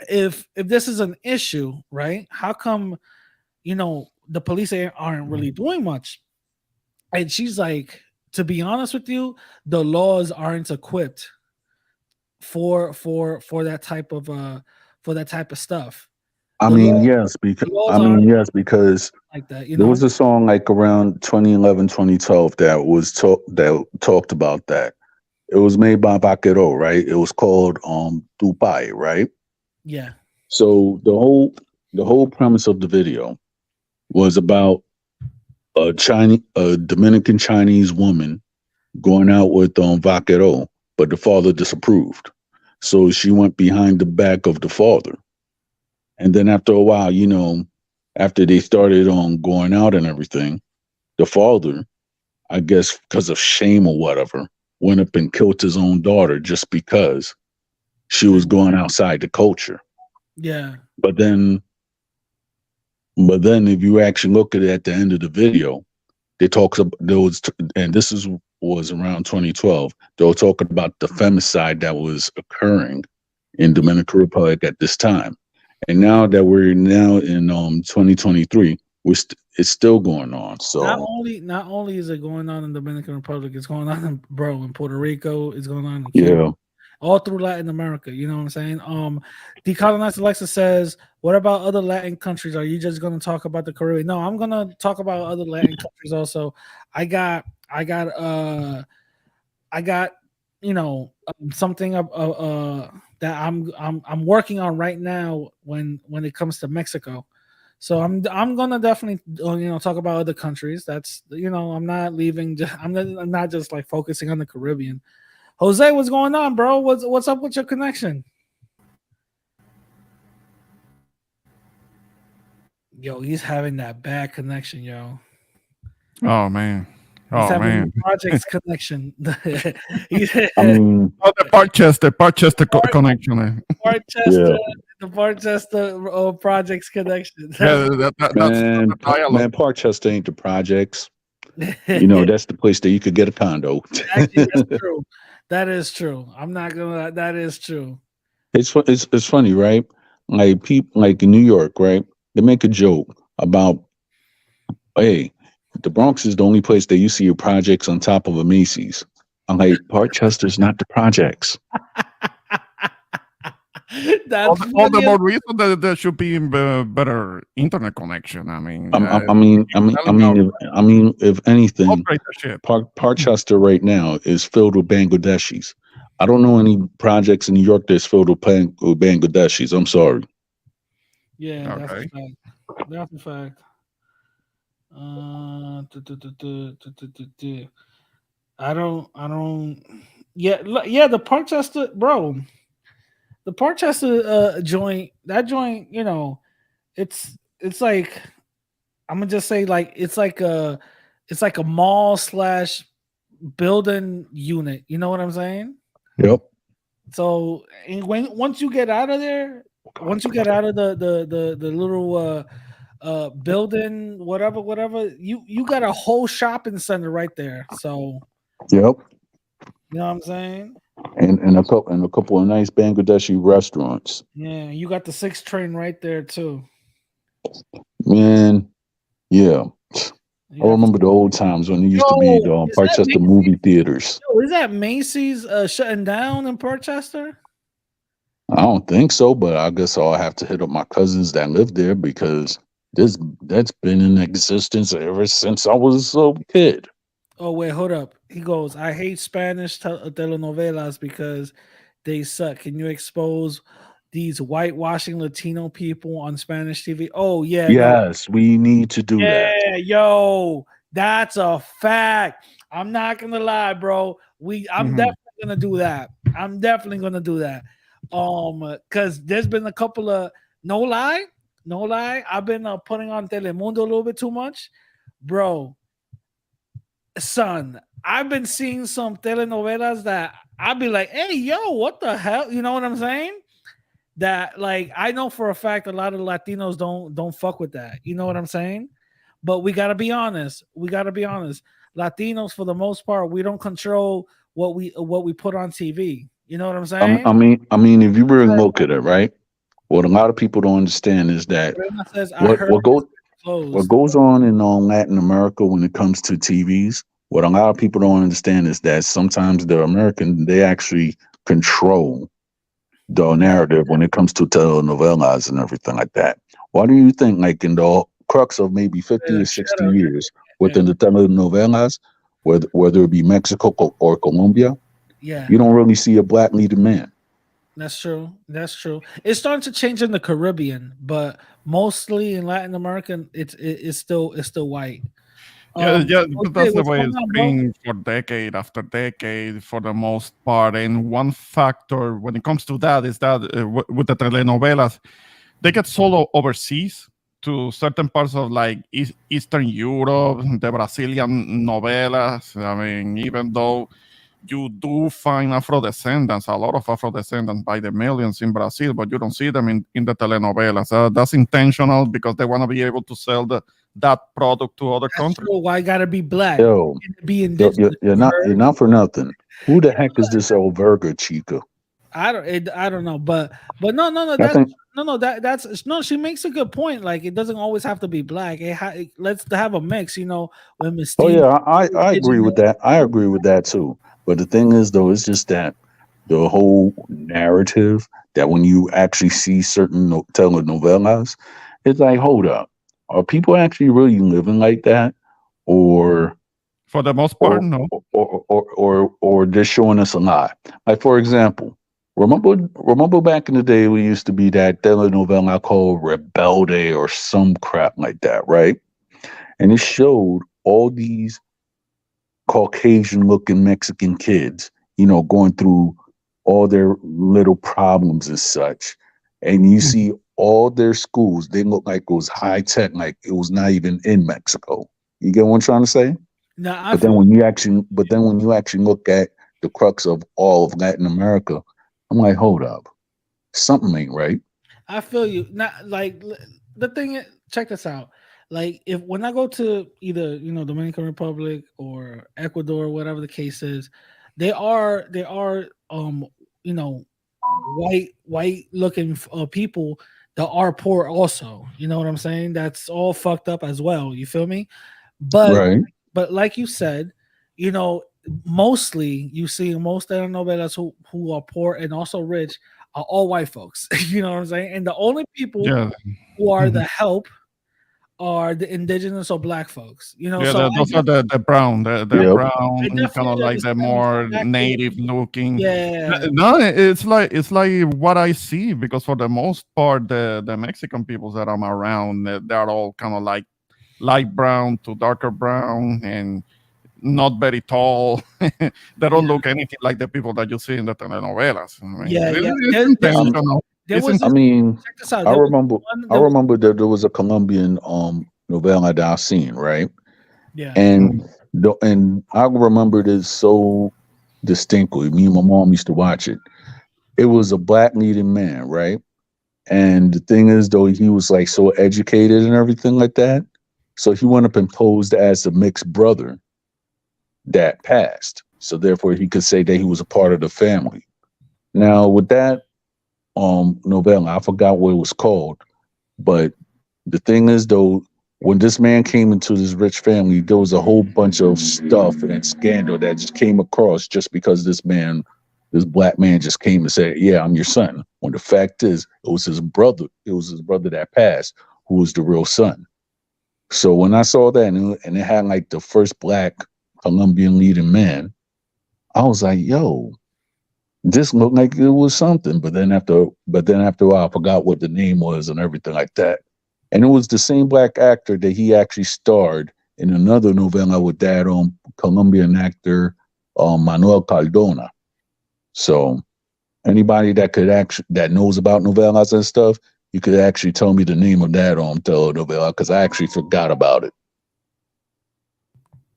B: if this is an issue, right, how come the police aren't really doing much? And she's like, to be honest with you, the laws aren't equipped for that type of stuff. The law the laws aren't
D: Yes, because
B: like that,
D: there was a song like around 2011, 2012 that that talked about that. It was made by Vaquero, right? It was called Dubai, right?
B: Yeah.
D: So the whole premise of the video was about a Dominican Chinese woman going out with Vaquero, but the father disapproved. So she went behind the back of the father. And then after a while, after they started on going out and everything, the father, I guess because of shame or whatever, went up and killed his own daughter just because she was going outside the culture.
B: Yeah.
D: But then if you actually look at it at the end of the video, they talks about there was, and this was around 2012. They were talking about the femicide that was occurring in Dominican Republic at this time, and now that we're now in 2023, it's still going on. So
B: not only is it going on in Dominican Republic, it's going on in Puerto Rico, it's going on in Cuba,
D: yeah,
B: all through Latin America. You know what I'm saying? Decolonized Alexa says, "What about other Latin countries? Are you just going to talk about the Caribbean?" No, I'm going to talk about other Latin countries also. I got, something that I'm working on right now when it comes to Mexico. So I'm gonna definitely talk about other countries. That's I'm not leaving. I'm not just like focusing on the Caribbean. Jose, what's going on, bro? What's up with your connection? Yo, he's having that bad connection, yo.
C: Oh man.
B: He's
C: Oh
B: having
C: man.
B: the projects connection.
D: I mean,
C: Oh, the Parchester connection.
B: Barchester,
D: yeah,
B: the Barchester projects connection.
C: Yeah, that's
D: man,
C: the dialogue.
D: Parkchester ain't the projects.
B: That's
D: That's the place that you could get a condo.
B: actually that's true. That is true. I'm not gonna lie. That is true.
D: It's funny, right? Like people like in New York, right? They make a joke about, hey, the Bronx is the only place that you see your projects on top of a Macy's. I'm like, Parkchester's not the projects.
B: That's
C: All the
B: funny.
C: more reason that there should be better internet connection. I mean, telling us,
D: If anything,
C: upgrade the shit.
D: Parkchester right now is filled with Bangladeshis. I don't know any projects in New York that's filled with Bangladeshis. I'm sorry.
B: Yeah, that's a
C: Okay.
B: fact. That's a fact. I don't. Yeah, yeah. The Parkchester, bro. The Parkchester joint. That joint. It's like I'm gonna just say like it's like a mall slash building unit. You know what I'm saying?
D: Yep.
B: So and once you get out of there, once you get out of the little building, whatever, you got a whole shopping center right there. So
D: Yep.
B: you know what I'm saying?
D: And a couple of nice Bangladeshi restaurants.
B: Yeah, you got the 6 train right there too.
D: Man, yeah.
B: You
D: I
B: got
D: remember the old times when there used to be the
B: is that
D: Parkchester
B: Macy's?
D: movie theaters.
B: Is that Macy's shutting down in Portchester?
D: I don't think so, but I guess I'll have to hit up my cousins that live there because that's been in existence ever since I was a kid.
B: Oh wait, hold up. He goes, I hate Spanish telenovelas because they suck. Can you expose these whitewashing Latino people on Spanish TV? Oh yeah, no.
D: Yes, we need to do that.
B: Yeah, yo, that's a fact. I'm not gonna lie, bro. I'm
C: Mhm.
B: definitely gonna do that. I'm definitely gonna do that. Because there's been a couple of no lie, no lie. I've been putting on Telemundo a little bit too much, bro. Son, I've been seeing some telenovelas that I'd be like, hey, yo, what the hell? You know what I'm saying? That like I know for a fact a lot of Latinos don't fuck with that. You know what I'm saying? But we gotta be honest. We gotta be honest. Latinos, for the most part, we don't control what we put on TV. You know what I'm saying?
D: If you really look at it, right? What a lot of people don't understand is that
B: Brenda says, I
D: what
B: heard
D: what goes
B: it's
D: what
B: closed.
D: goes on in Latin America when it comes to TVs. What a lot of people don't understand is that sometimes the American they actually control the
B: Yeah,
D: narrative when it comes to telenovelas and everything like that. Why do you think, like in the crux of maybe 50
B: yeah,
D: or
B: shut
D: 60
B: up.
D: years
B: Yeah,
D: within the telenovelas, whether it be Mexico or Colombia,
B: yeah,
D: you don't really see a black leading man?
B: that's true. That's true. It's starting to change in the Caribbean, but mostly in Latin America, it's still white.
C: Yeah, yeah, but
B: Okay,
C: that's the
B: what's
C: way
B: going
C: it's
B: on, bro?
C: been for decade after decade for the most part. And one factor when it comes to that is that with the telenovelas, they get sold overseas to certain parts of like Eastern Europe, the Brazilian novelas. I mean, even though you do find Afro descendants, a lot of Afro descendants by the millions in Brazil, but you don't see them in the telenovelas. That's intentional because they want to be able to sell that product to other
B: That's
C: countries.
B: true. Why gotta be black?
D: Yo,
B: Be indigenous. You
D: you're
B: heard?
D: not for nothing. Who the heck is this old Virgo Chica?
B: I don't know, but no
D: I
B: that's
D: think.
B: no that's no. She makes a good point. Like it doesn't always have to be black. Let's have a mix. You know, with
D: Oh
B: mysterious,
D: yeah, I agree
B: indigenous.
D: with that. I agree with that too. But the thing is, though, it's just that the whole narrative that when you actually see certain telenovelas, it's like, hold up, are people actually really living like that, or
C: For the most part,
D: or
C: no.
D: or they're showing us a lie? Like for example, remember back in the day, we used to be that telenovela called Rebelde or some crap like that, right? And it showed all these Caucasian looking Mexican kids, going through all their little problems and such. And you
C: Mhm.
D: see all their schools, they look like it was high tech, like it was not even in Mexico. You get what I'm trying to say?
B: Now I
D: But
B: feel
D: then when you actually look at the crux of all of Latin America, I'm like, hold up, something ain't right.
B: I feel you. Not like the thing. Check this out. Like if when I go to either Dominican Republic or Ecuador, whatever the case is, they are you know white looking people that are poor also. You know what I'm saying? That's all fucked up as well. You feel me? But
D: Right.
B: like you said, you know, mostly you see most telenovelas who are poor and also rich are all white folks. You know what I'm saying? And the only people
C: Yeah.
B: who are
C: Mhm.
B: the help are the indigenous or black folks. You know,
C: Yeah,
B: so
C: those are the brown, the
B: I,
D: Yep.
B: I
C: brown, kind of
B: definitely
C: like the
B: understand
C: more
B: back then.
C: native looking.
B: Yeah,
C: No, it's like what I see because for the most part, the Mexican peoples that I'm around, they're all kind of like light brown to darker brown and not very tall. They don't
B: yeah,
C: look anything like the people that you see in the telenovelas. I mean,
B: yeah, yeah.
C: it's
D: I'm,
C: intentional.
B: There
C: It's
B: was
D: I
B: this.
D: mean,
B: Check this out.
D: I
B: There was
D: remember
B: one.
D: I
B: There was
D: remember that there was a Colombian novella that I seen, right?
B: yeah.
D: And I remember this so distinctly. Me and my mom used to watch it. It was a black leading man, right? And the thing is, though, he was like so educated and everything like that. So he went up and posed as the mixed brother that passed. So therefore, he could say that he was a part of the family. Now, with that novella, I forgot what it was called, but the thing is, though, when this man came into this rich family, there was a whole bunch of stuff and scandal that just came across just because this black man just came and said, "Yeah, I'm your son." When the fact is, it was his brother. It was his brother that passed who was the real son. So when I saw that and it had like the first black Colombian leading man, I was like, "Yo, this looked like it was something." But then after a while, I forgot what the name was and everything like that. And it was the same black actor that he actually starred in another novella with that Colombian actor Manuel Cardona. So anybody that knows about novellas and stuff, you could actually tell me the name of that telenovela because I actually forgot about it.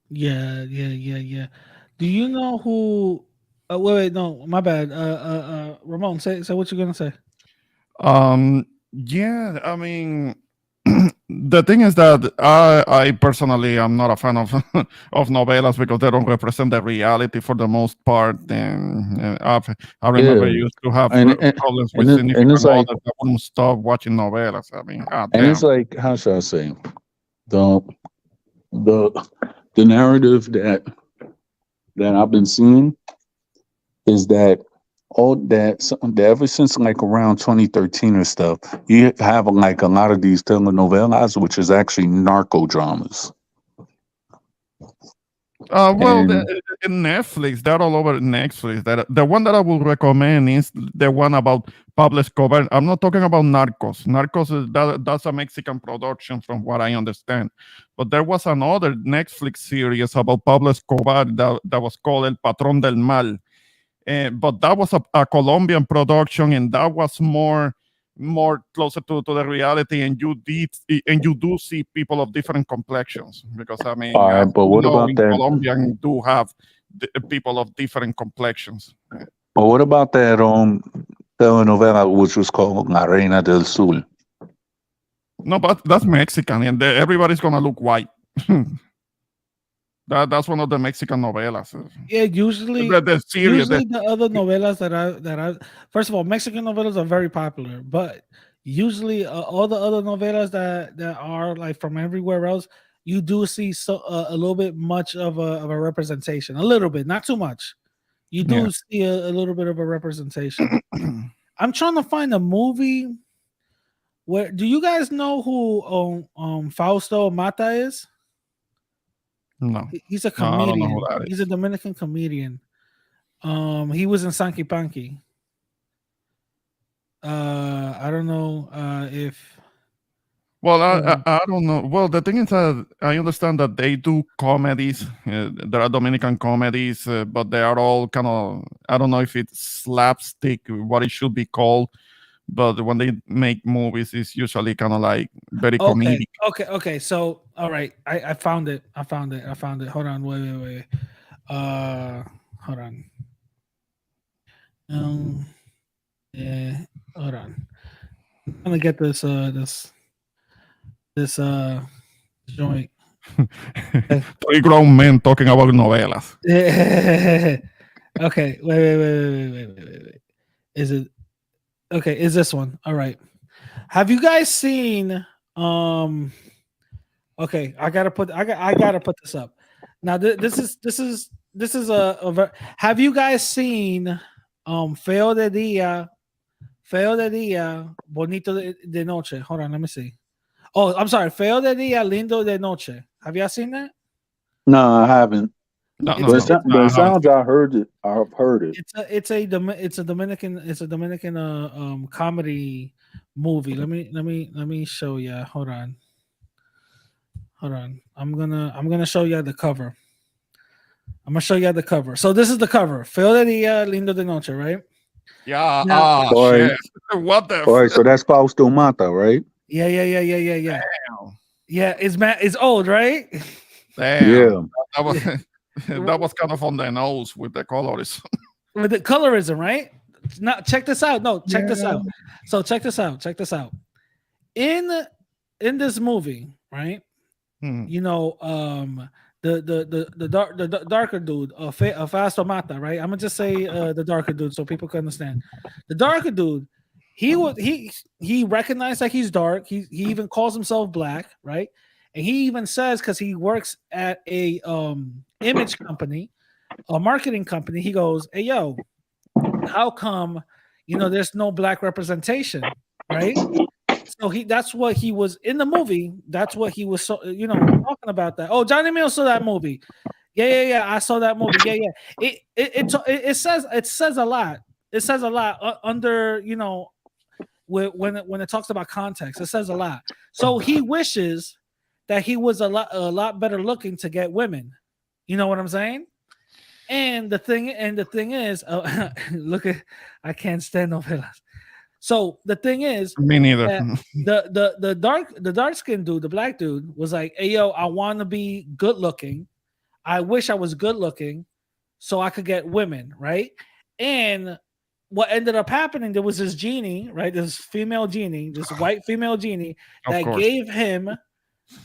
B: Yeah. Do you know who? Wait, no, my bad. Ramon, say what you're gonna say.
C: Yeah, I mean, the thing is that I personally am not a fan of of novelas because they don't represent the reality for the most part. And I remember
D: Yeah,
C: you used to have
D: and and
C: problems with
D: and it's
C: significant
D: like
C: others that wouldn't stop watching novelas. I mean, god
D: and it's
C: damn.
D: like how should I say the the the narrative that I've been seeing is that that ever since like around 2013 or stuff, you have like a lot of these telenovelas, which is actually narco dramas.
C: Well,
D: And
C: in Netflix, they're all over Netflix. That the one that I will recommend is the one about Pablo Escobar. I'm not talking about Narcos. Narcos that's a Mexican production, from what I understand. But there was another Netflix series about Pablo Escobar that was called El Patrón del Mal. But that was a Colombian production, and that was more closer to the reality. And you do see people of different complexions, because I mean,
D: all right, but
C: you
D: what
C: know,
D: about
C: in
D: that?
C: Colombian do have people of different complexions.
D: But what about that telenovela which was called La Reina del Sur?
C: No, but that's Mexican, and everybody's gonna look white. That's one of the Mexican novelas.
B: Yeah, usually
C: The series.
B: usually the other novelas that I first of all, Mexican novelas are very popular, but usually all the other novelas that are like from everywhere else, you do see a little bit much of a representation, a little bit, not too much. You
C: Yeah.
B: do see a little bit of a representation. I'm trying to find a movie where do you guys know who Fausto Mata is?
C: No,
B: He's a
C: no, I don't know who
B: comedian.
C: that
B: He's a
C: is.
B: Dominican comedian. He was in Sanky Panky. I don't know if
C: Well,
B: hold on.
C: I don't know. Well, the thing is that I understand that they do comedies. There are Dominican comedies, but they are all kind of, I don't know if it's slapstick, what it should be called. But when they make movies, it's usually kind of like very
B: Okay,
C: comedic.
B: okay. So all right, I found it. I found it. Hold on, wait. Uh, hold on. Um, yeah, hold on. I'm gonna get this joint.
C: Three grown men talking about novelas.
B: Okay, wait. Is it okay? Is this one all right? Have you guys seen? Um, okay, I gotta put this up. Now this is have you guys seen Feo de Dia, Bonito de Noche? Hold on, let me see. Oh, I'm sorry, Feo de Dia, Lindo de Noche. Have y'all seen that?
D: No, I haven't.
C: No, no,
B: It's
D: But
B: a
C: no.
B: it's
C: No,
D: but
C: I
D: it
C: haven't
D: sounds
C: seen.
D: I heard it. I've heard it.
B: it's a Dominican comedy movie. Let me show you. Hold on. I'm gonna show you the cover. I'm gonna show you the cover. So this is the cover. Feo de Dia, Lindo de Noche, right?
C: Yeah.
B: Now,
C: Ah,
D: All right,
C: shit. What the?
D: all right. So that's Fausto Mata, right?
B: yeah.
C: Damn.
B: Yeah, it's old, right?
C: Damn.
D: Yeah.
C: That was that was kind of on the nose with the colors.
B: With the colorism, right? Now check this out. No, check this
C: Yeah.
B: out. So check this out. Check this out. In in this movie, right?
C: Hmm.
B: You know, the darker dude, Fasto Mata, right? I'm gonna just say the darker dude so people can understand. The darker dude, he recognized that he's dark. He even calls himself black, right? And he even says because he works at a image company, a marketing company. He goes, "Hey yo, how come there's no black representation, right?" So that's what he was in the movie. That's what he was talking about that. Oh, Johnny Mills saw that movie. Yeah. I saw that movie. Yeah. It says a lot. It says a lot under when it talks about context. It says a lot. So he wishes that he was a lot better looking to get women. You know what I'm saying? And the thing is, look at I can't stand novelas. So the thing is
C: Me neither.
B: that the dark skinned dude, the black dude, was like, "Hey yo, I want to be good looking. I wish I was good looking, so I could get women, right?" And what ended up happening, there was this genie, right? This female genie, this white female genie
C: Of
B: that
C: course.
B: gave him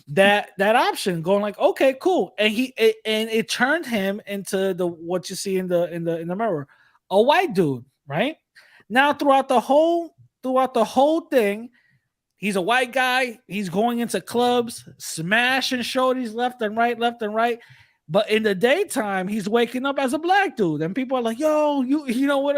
B: that option, going like, okay, cool, and it turned him into the what you see in the mirror, a white dude, right? Now throughout the whole thing, he's a white guy. He's going into clubs, smashing shorties left and right. But in the daytime, he's waking up as a black dude, and people are like, "Yo, you know what?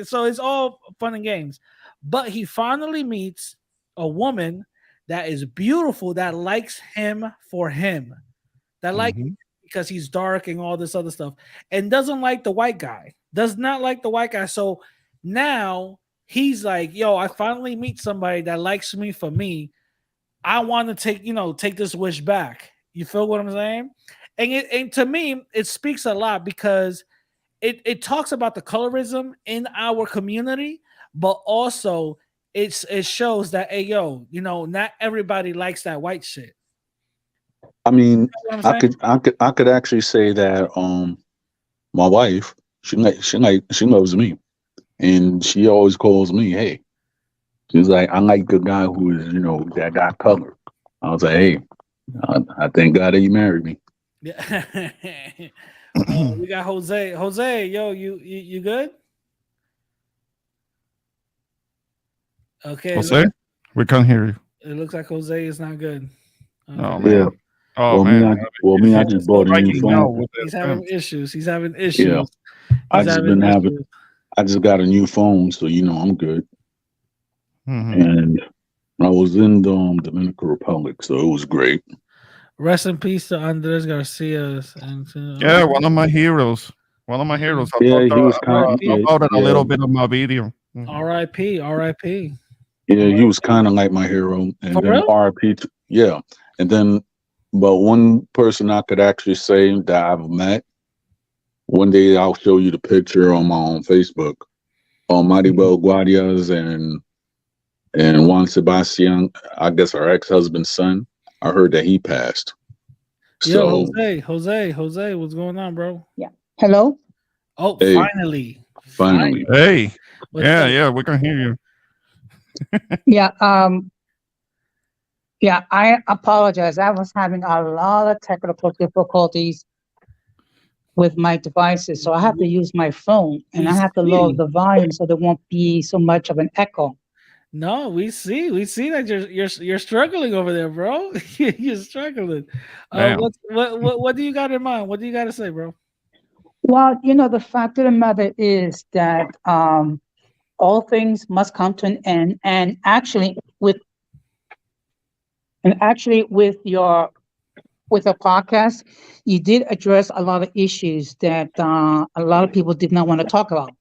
B: So it's all fun and games." But he finally meets a woman that is beautiful, that likes him for him, that likes
C: Mhm.
B: because he's dark and all this other stuff, and doesn't like the white guy. Does not like the white guy. So now he's like, yo, I finally meet somebody that likes me for me. I want to take this wish back. You feel what I'm saying? And to me, it speaks a lot because it talks about the colorism in our community, but also it shows that, hey, yo, not everybody likes that white shit.
D: I mean,
B: You know what I'm
D: I
B: saying?
D: could I could I could actually say that my wife, she loves me, and she always calls me, hey. She's like, I like the guy who is, that got color. I was like, hey, I thank God that you married me.
B: Yeah. We got Jose. Jose, yo, you good? Okay,
C: Jose, we can't hear you.
B: it looks like Jose is not good.
C: Oh
B: Okay.
D: Yeah.
C: man. Oh
D: Well,
C: man.
D: me, I
C: He's
D: just
B: So
D: bought a new
C: striking now
D: phone.
C: with
B: he's
C: the
B: having
C: fence.
B: issues. He's having
D: Yeah,
B: issues.
D: I
B: He's
D: just
B: having
D: been having,
B: issues.
D: I just got a new phone, so I'm good.
C: Mhm.
D: And I was in the Dominican Republic, so it was great.
B: Rest in peace to Andres Garcia's and
C: Yeah, one of my heroes. One of my heroes. I
D: Yeah,
C: talked
D: he was kind. Yeah,
C: about it a
D: yeah,
C: little bit in my video. Mhm.
B: R.I.P. R.I.P.
D: yeah. He was kind of like my hero,
B: For
D: and then
B: real?
D: RP. Yeah, and then, but one person I could actually say that I've met. One day I'll show you the picture on my own Facebook. Maribel Guardias and Juan Sebastian, I guess her ex-husband's son. I heard that he passed.
B: Yo,
D: So
B: Jose, what's going on, bro?
E: Yeah. Hello?
B: Oh,
D: hey,
B: finally.
D: finally,
C: Hey.
B: What's
C: Yeah,
B: up?
C: yeah, we can hear you.
E: Yeah, yeah, I apologize. I was having a lot of technical difficulties with my devices, so I have to use my phone and
B: We
E: I have to lower
B: see.
E: the volume so there won't be so much of an echo.
B: No, we see that you're struggling over there, bro. You're struggling.
C: Damn.
B: What do you got in mind? What do you got to say, bro?
E: Well, the fact of the matter is that all things must come to an end, and actually with a podcast, you did address a lot of issues that a lot of people did not want to talk about.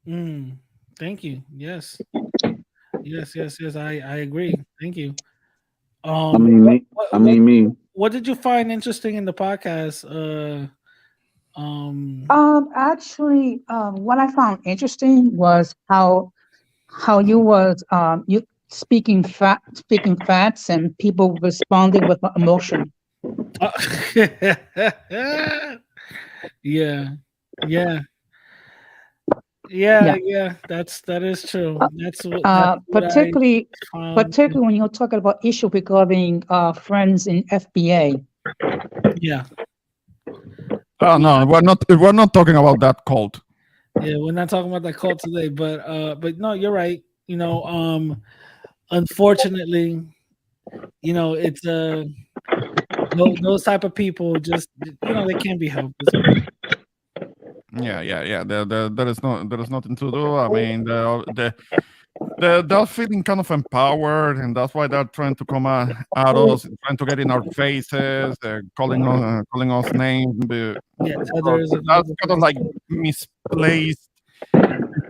B: Mm, thank you. Yes, yes. I agree. Thank you.
D: I
B: Um,
D: mean
B: what
D: me.
B: what
D: I
B: what
D: mean me.
B: what did you find interesting in the podcast?
E: Actually, what I found interesting was how you was you speaking facts and people responding with emotion.
B: yeah, yeah,
E: Yeah.
B: that is true.
E: Uh,
B: That's what I
E: particularly
B: found.
E: particularly when you're talking about issue regarding friends in FBA.
B: Yeah,
C: Oh no, we're not talking about that cult.
B: yeah. We're not talking about that cult today, but no, you're right. Unfortunately, it's those type of people just they can't be helped. It's okay.
C: Yeah. There is nothing to do. I mean, they're feeling kind of empowered, and that's why they're trying to come at us, trying to get in our faces, calling us names.
B: Yeah,
C: So
B: Tether is
C: that's
B: another
C: kind of like misplaced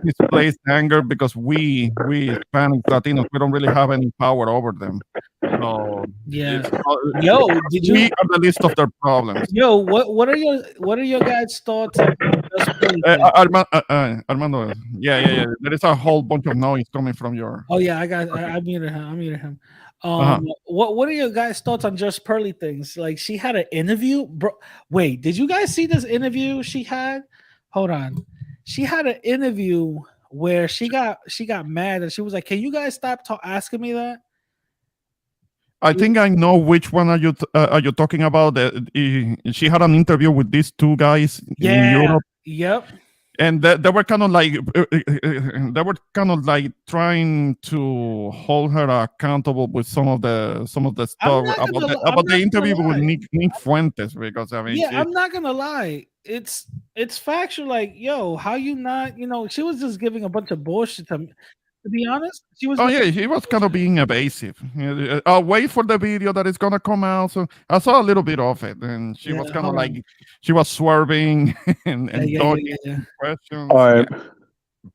C: misplaced anger because we Hispanics, Latinos, we don't really have any power over them. So
B: yeah.
C: it's
B: Yo, did
C: we
B: you
C: are the list of their problems.
B: yo what are your guys' thoughts on just Pearly thing?
C: Armando, yeah. There is a whole bunch of noise coming from your.
B: Oh yeah, I muted him. I muted him.
C: Uh-huh.
B: What are your guys' thoughts on just Pearly things? Like she had an interview, bro. Wait, did you guys see this interview she had? Hold on, she had an interview where she got mad and she was like, "Can you guys stop asking me that?"
C: I think I know which one are you talking about. She had an interview with these two guys in
B: Yeah.
C: Europe,
B: Yep.
C: and they were kind of like trying to hold her accountable with some of the
B: I'm
C: stuff
B: not
C: about
B: gonna.
C: the
B: I'm
C: about the
B: not gonna
C: interview with
B: lie.
C: Nick Fuentes, because I mean
B: Yeah,
C: she.
B: I'm not gonna lie. It's factual. Like, yo, how you not? She was just giving a bunch of bullshit to me. To be honest, she was.
C: Oh yeah, he was kind of being evasive. I'll wait for the video that is gonna come out. So I saw a little bit of it, and she was
B: Yeah,
C: kind of
B: hold
C: like
B: on.
C: she was swerving and,
B: Yeah, yeah,
C: dodging
B: yeah.
C: questions.
D: All right.
C: Yeah.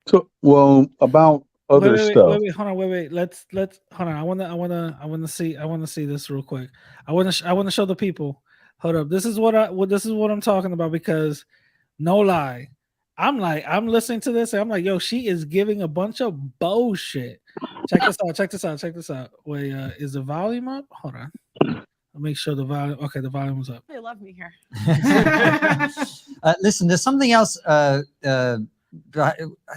D: So, well, about other stuff.
B: Wait, hold on, wait. Let's hold on. I wanna see this real quick. I wanna show the people. Hold up. This is what I'm talking about because no lie. I'm listening to this and I'm like, yo, she is giving a bunch of bullshit. Check this out. Wait, is the volume up? Hold on. I'll make sure the volume. Okay, the volume's up.
F: They love me here.
G: Listen, there's something else. I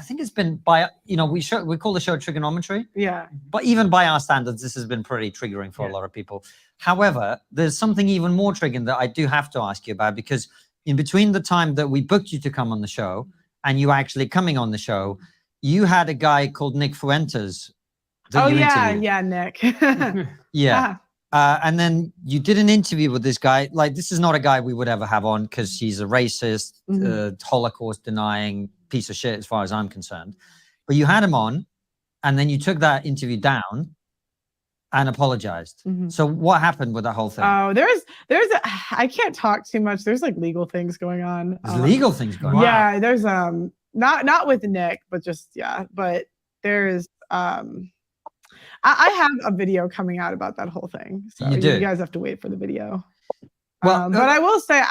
G: think it's been we call the show trigonometry,
F: Yeah.
G: but even by our standards, this has been pretty triggering for a lot of people. However, there's something even more triggering that I do have to ask you about, because in between the time that we booked you to come on the show and you actually coming on the show, you had a guy called Nick Fuentes.
F: Oh yeah, Nick.
G: Yeah. And then you did an interview with this guy. Like, this is not a guy we would ever have on because he's a racist, Holocaust denying piece of shit as far as I'm concerned. But you had him on, and then you took that interview down and apologized. So what happened with that whole thing?
F: Oh, I can't talk too much. There's like legal things going on.
G: There's legal things going on.
F: Yeah, there's not with Nick, but just but there's I have a video coming out about that whole thing. So you guys have to wait for the video. Well, but I will say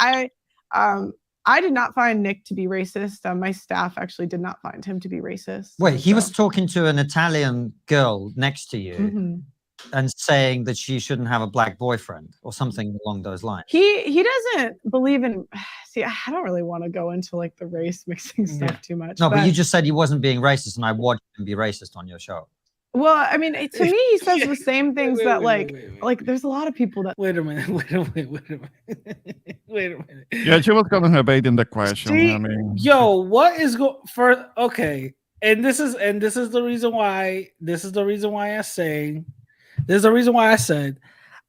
F: I did not find Nick to be racist. My staff actually did not find him to be racist.
G: Wait, he was talking to an Italian girl next to you and saying that she shouldn't have a black boyfriend or something along those lines.
F: He doesn't believe in. See, I don't really want to go into like the race mixing stuff too much.
G: No, but you just said he wasn't being racist, and I watched him be racist on your show.
F: Well, I mean, to me, he says the same things that like there's a lot of people that.
B: Wait a minute.
C: Yeah, she was kind of evading the question.
B: See,
C: I mean,
B: yo, what is for? Okay, and this is the reason why. There's a reason why I said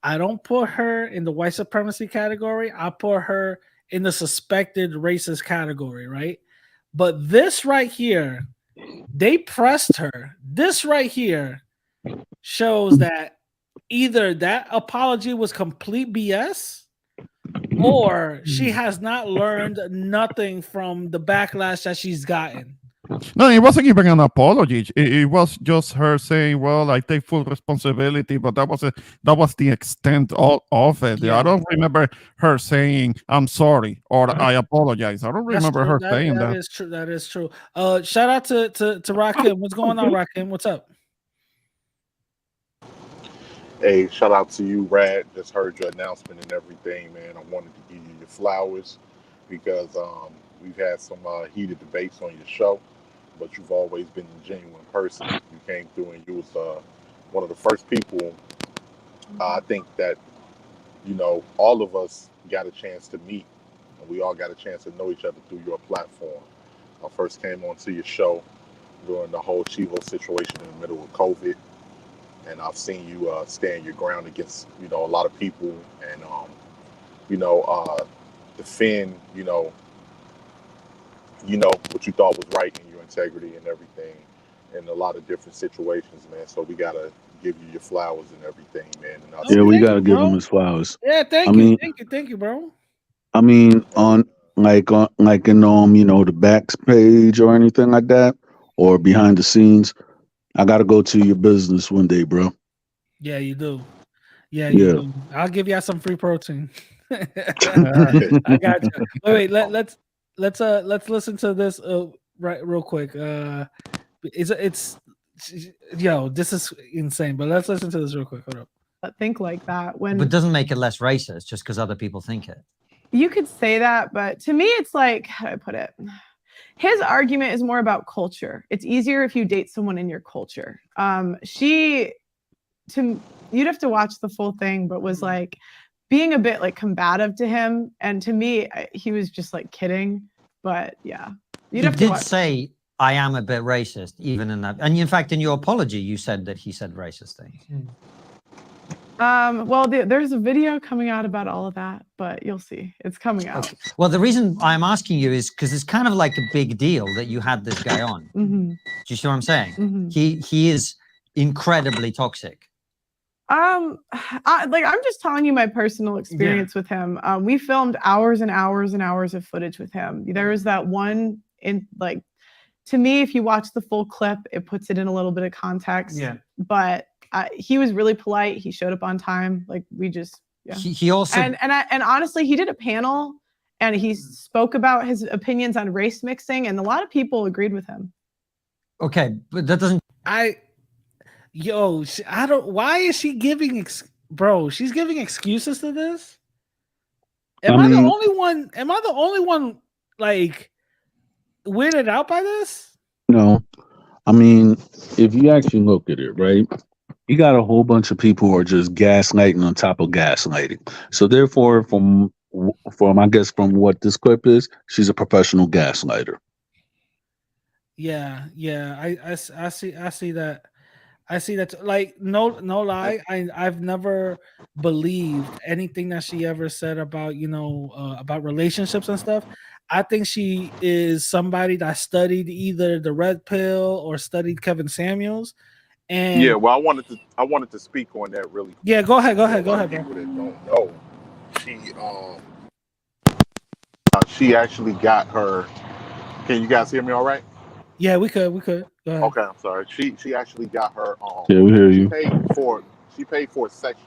B: I don't put her in the white supremacy category. I put her in the suspected racist category, right? But this right here, they pressed her. This right here shows that either that apology was complete BS or she has not learned nothing from the backlash that she's gotten.
C: no, it wasn't even an apology. It was just her saying, "Well, I take full responsibility," but that was the extent of it.
B: Yeah.
C: I don't remember her saying, "I'm sorry" or "I apologize." I don't remember her saying that.
B: That is true. That is true. Shout out to Rakim. What's going on, Rakim? What's up?
H: Hey, shout out to you, Rad. Just heard your announcement and everything, man. I wanted to give you your flowers because we've had some heated debates on your show, but you've always been a genuine person. You came through and you was one of the first people, I think, that, all of us got a chance to meet, and we all got a chance to know each other through your platform. I first came onto your show during the whole Chivo situation in the middle of COVID. And I've seen you stand your ground against, a lot of people and, defend, what you thought was right in your integrity and everything in a lot of different situations, man. So we got to give you your flowers and everything, man. And
D: We got to give him his flowers.
B: Yeah, thank you, bro.
D: I mean, on in the backstage or anything like that, or behind the scenes, I got to go to your business one day, bro.
B: Yeah, you do. Yeah, you do. I'll give y'all some free protein. I got you. Wait, let's listen to this right real quick. It's this is insane, but let's listen to this real quick. Hold up.
F: Think like that
G: But it doesn't make it less racist just because other people think it.
F: You could say that, but to me, it's like, how do I put it? His argument is more about culture. It's easier if you date someone in your culture. You'd have to watch the full thing, but was like being a bit like combative to him. And to me, he was just like kidding. But yeah,
G: He did say, "I am a bit racist," even in that. And in fact, in your apology, you said that he said racist things.
F: Well, there's a video coming out about all of that, but you'll see. It's coming out.
G: Okay. Well, the reason I'm asking you is because it's kind of like a big deal that you had this guy on.
F: Mm-hmm.
G: Do you see what I'm saying?
F: Mm-hmm.
G: He is incredibly toxic.
F: I'm just telling you my personal experience with him. We filmed hours and hours and hours of footage with him. There was that one to me, if you watch the full clip, it puts it in a little bit of context.
G: Yeah.
F: But he was really polite. He showed up on time. Like we just, yeah.
G: He also
F: and honestly, he did a panel and he spoke about his opinions on race mixing, and a lot of people agreed with him.
G: Okay, but that doesn't.
B: I don't. Why is she giving? Bro, she's giving excuses to this. Am I the only one? Am I the only one like weirded out by this?
D: No, I mean, if you actually look at it, right, you got a whole bunch of people who are just gaslighting on top of gaslighting. So therefore, from I guess from what this clip is, she's a professional gaslighter.
B: Yeah, I see that. I see that. Like no lie, I've never believed anything that she ever said about about relationships and stuff. I think she is somebody that studied either the red pill or studied Kevin Samuels. And
H: yeah, well, I wanted to speak on that really.
B: Yeah, go ahead, bro.
H: People that don't know, she actually got her. Can you guys hear me all right?
B: Yeah, we could. Go ahead.
H: Okay, I'm sorry. She actually got her.
D: Yeah, we hear you.
H: She paid for a section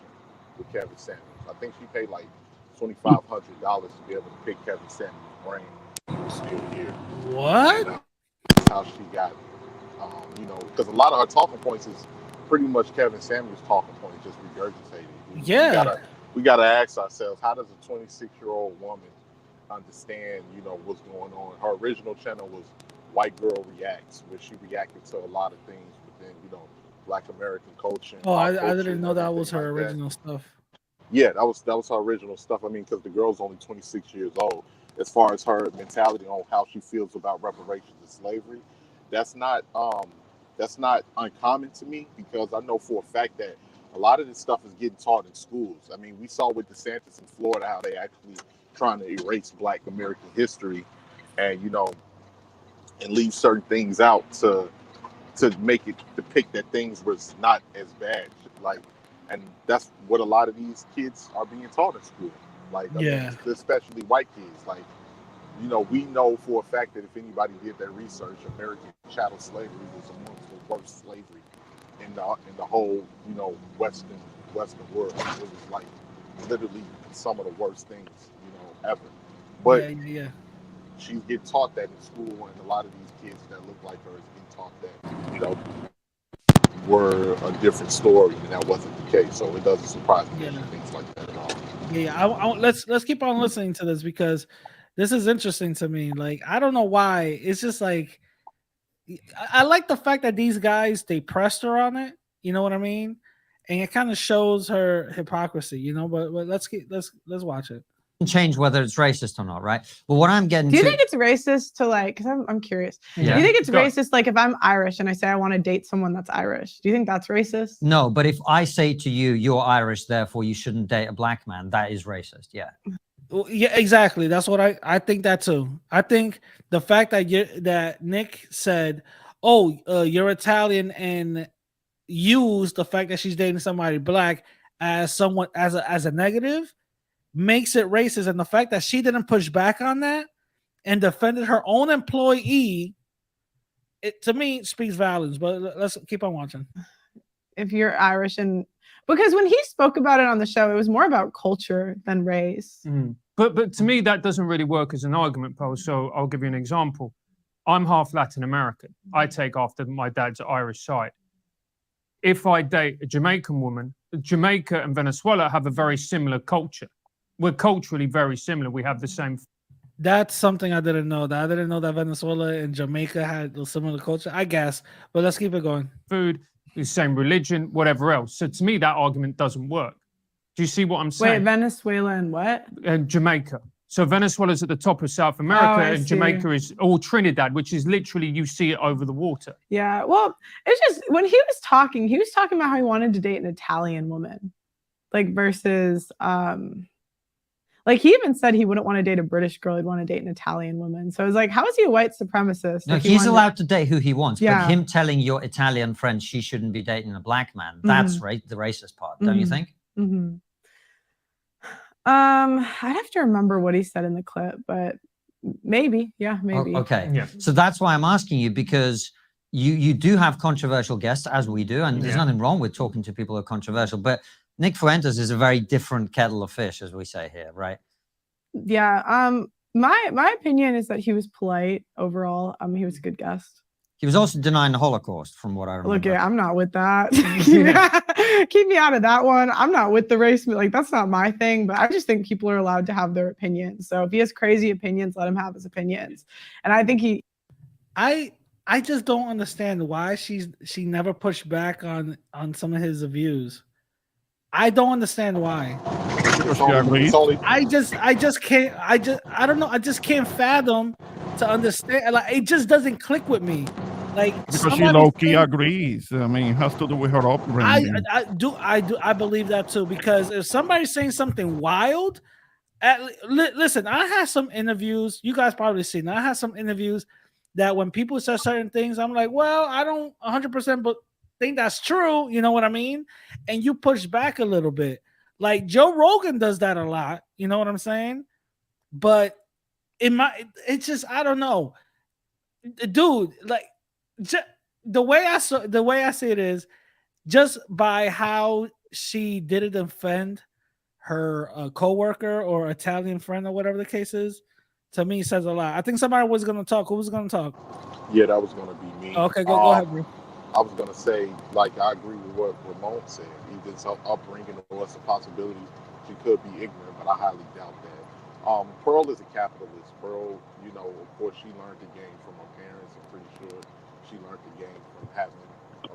H: with Kevin Samuels. I think she paid like $2,500 to be able to pick Kevin Samuels' brain. He was still here.
B: What?
H: That's how she got. Because a lot of her talking points is pretty much Kevin Samuels' talking points, just regurgitated.
B: Yeah.
H: We gotta ask ourselves, how does a 26-year-old woman understand, what's going on? Her original channel was White Girl Reacts, where she reacted to a lot of things within, Black American culture.
B: Oh, I didn't know that was her original stuff.
H: Yeah, that was her original stuff. I mean, because the girl's only 26 years old. As far as her mentality on how she feels about reparations and slavery, that's not uncommon to me, because I know for a fact that a lot of this stuff is getting taught in schools. I mean, we saw with DeSantis in Florida how they actually trying to erase Black American history, and and leave certain things out to make it depict that things was not as bad. And that's what a lot of these kids are being taught in school. I mean, especially white kids. We know for a fact that if anybody did their research, American chattel slavery was amongst the worst slavery in the whole, Western world. It was literally some of the worst things, ever. But she's getting taught that in school, and a lot of these kids that look like her is getting taught that, were a different story, and that wasn't the case. So it doesn't surprise me that she thinks like that at all.
B: Yeah, let's keep on listening to this, because this is interesting to me. I don't know why. It's just I like the fact that these guys, they pressed her on it. You know what I mean? And it kind of shows her hypocrisy. But let's watch it.
G: Change whether it's racist or not, right? But what I'm getting
F: do you think it's racist to because I'm curious.
G: Yeah.
F: Do you think it's racist if I'm Irish and I say I want to date someone that's Irish? Do you think that's racist?
G: No, but if I say to you, you're Irish, therefore you shouldn't date a Black man, that is racist. Yeah.
B: Well, yeah, exactly. That's what I think that too. I think the fact that Nick said, "Oh, you're Italian," and used the fact that she's dating somebody Black as a negative, makes it racist. And the fact that she didn't push back on that and defended her own employee, it to me speaks volumes. But let's keep on watching.
F: If you're Irish, and because when he spoke about it on the show, it was more about culture than race.
I: But to me, that doesn't really work as an argument, Paul. So I'll give you an example. I'm half Latin American. I take after my dad's Irish side. If I date a Jamaican woman, Jamaica and Venezuela have a very similar culture. We're culturally very similar. We have the same.
B: That's something I didn't know. I didn't know that Venezuela and Jamaica had a similar culture, I guess. But let's keep it going.
I: Food, the same religion, whatever else. So to me, that argument doesn't work. Do you see what I'm saying?
F: Wait, Venezuela and what?
I: And Jamaica. So Venezuela's at the top of South America, and Jamaica is all Trinidad, which is literally, you see it over the water.
F: Yeah, well, it's just when he was talking about how he wanted to date an Italian woman. like versus like he even said he wouldn't want to date a British girl, he'd want to date an Italian woman. So it's like, how is he a white supremacist?
G: No,
F: like
G: he's allowed to date who he wants,
F: Yeah.
G: but him telling your Italian friend she shouldn't be dating a black man, that's the racist part, don't you think?
F: I'd have to remember what he said in the clip, but maybe, yeah, maybe.
G: Okay,
I: Yeah.
G: so that's why I'm asking you, because you do have controversial guests, as we do, and there's nothing wrong with talking to people who are controversial, but Nick Fuentes is a very different kettle of fish, as we say here, right?
F: Yeah. My opinion is that he was polite overall. He was a good guest.
G: He was also denying the Holocaust, from what I remember.
F: Look, I'm not with that. Keep me out of that one. I'm not with the race. Like, that's not my thing. But I just think people are allowed to have their opinions. So if he has crazy opinions, let him have his opinions. And I think
B: I just don't understand why she never pushed back on some of his views. I don't understand why. I just can't. I don't know. I just can't fathom to understand. Like, it just doesn't click with me. Like,
C: because she low-key agrees. I mean, it has to do with her upbringing.
B: I believe that too. Because if somebody's saying something wild, listen, I had some interviews. You guys probably seen. I had some interviews that when people say certain things, I'm like, well, I don't 100%, but think that's true. You know what I mean? And you push back a little bit. Like Joe Rogan does that a lot. You know what I'm saying? But it's just, I don't know, dude. Like, the way I see it is just by how she didn't defend her coworker or Italian friend or whatever the case is. To me, says a lot. I think somebody was going to talk. Who was going to talk?
H: Yeah, that was going to be me.
B: Okay, go ahead, bro.
H: I was going to say, like, I agree with what Ramon said. Either it's her upbringing or it's a possibility she could be ignorant, but I highly doubt that. Pearl is a capitalist. Pearl, you know, of course, she learned the game from her parents. I'm pretty sure she learned the game from having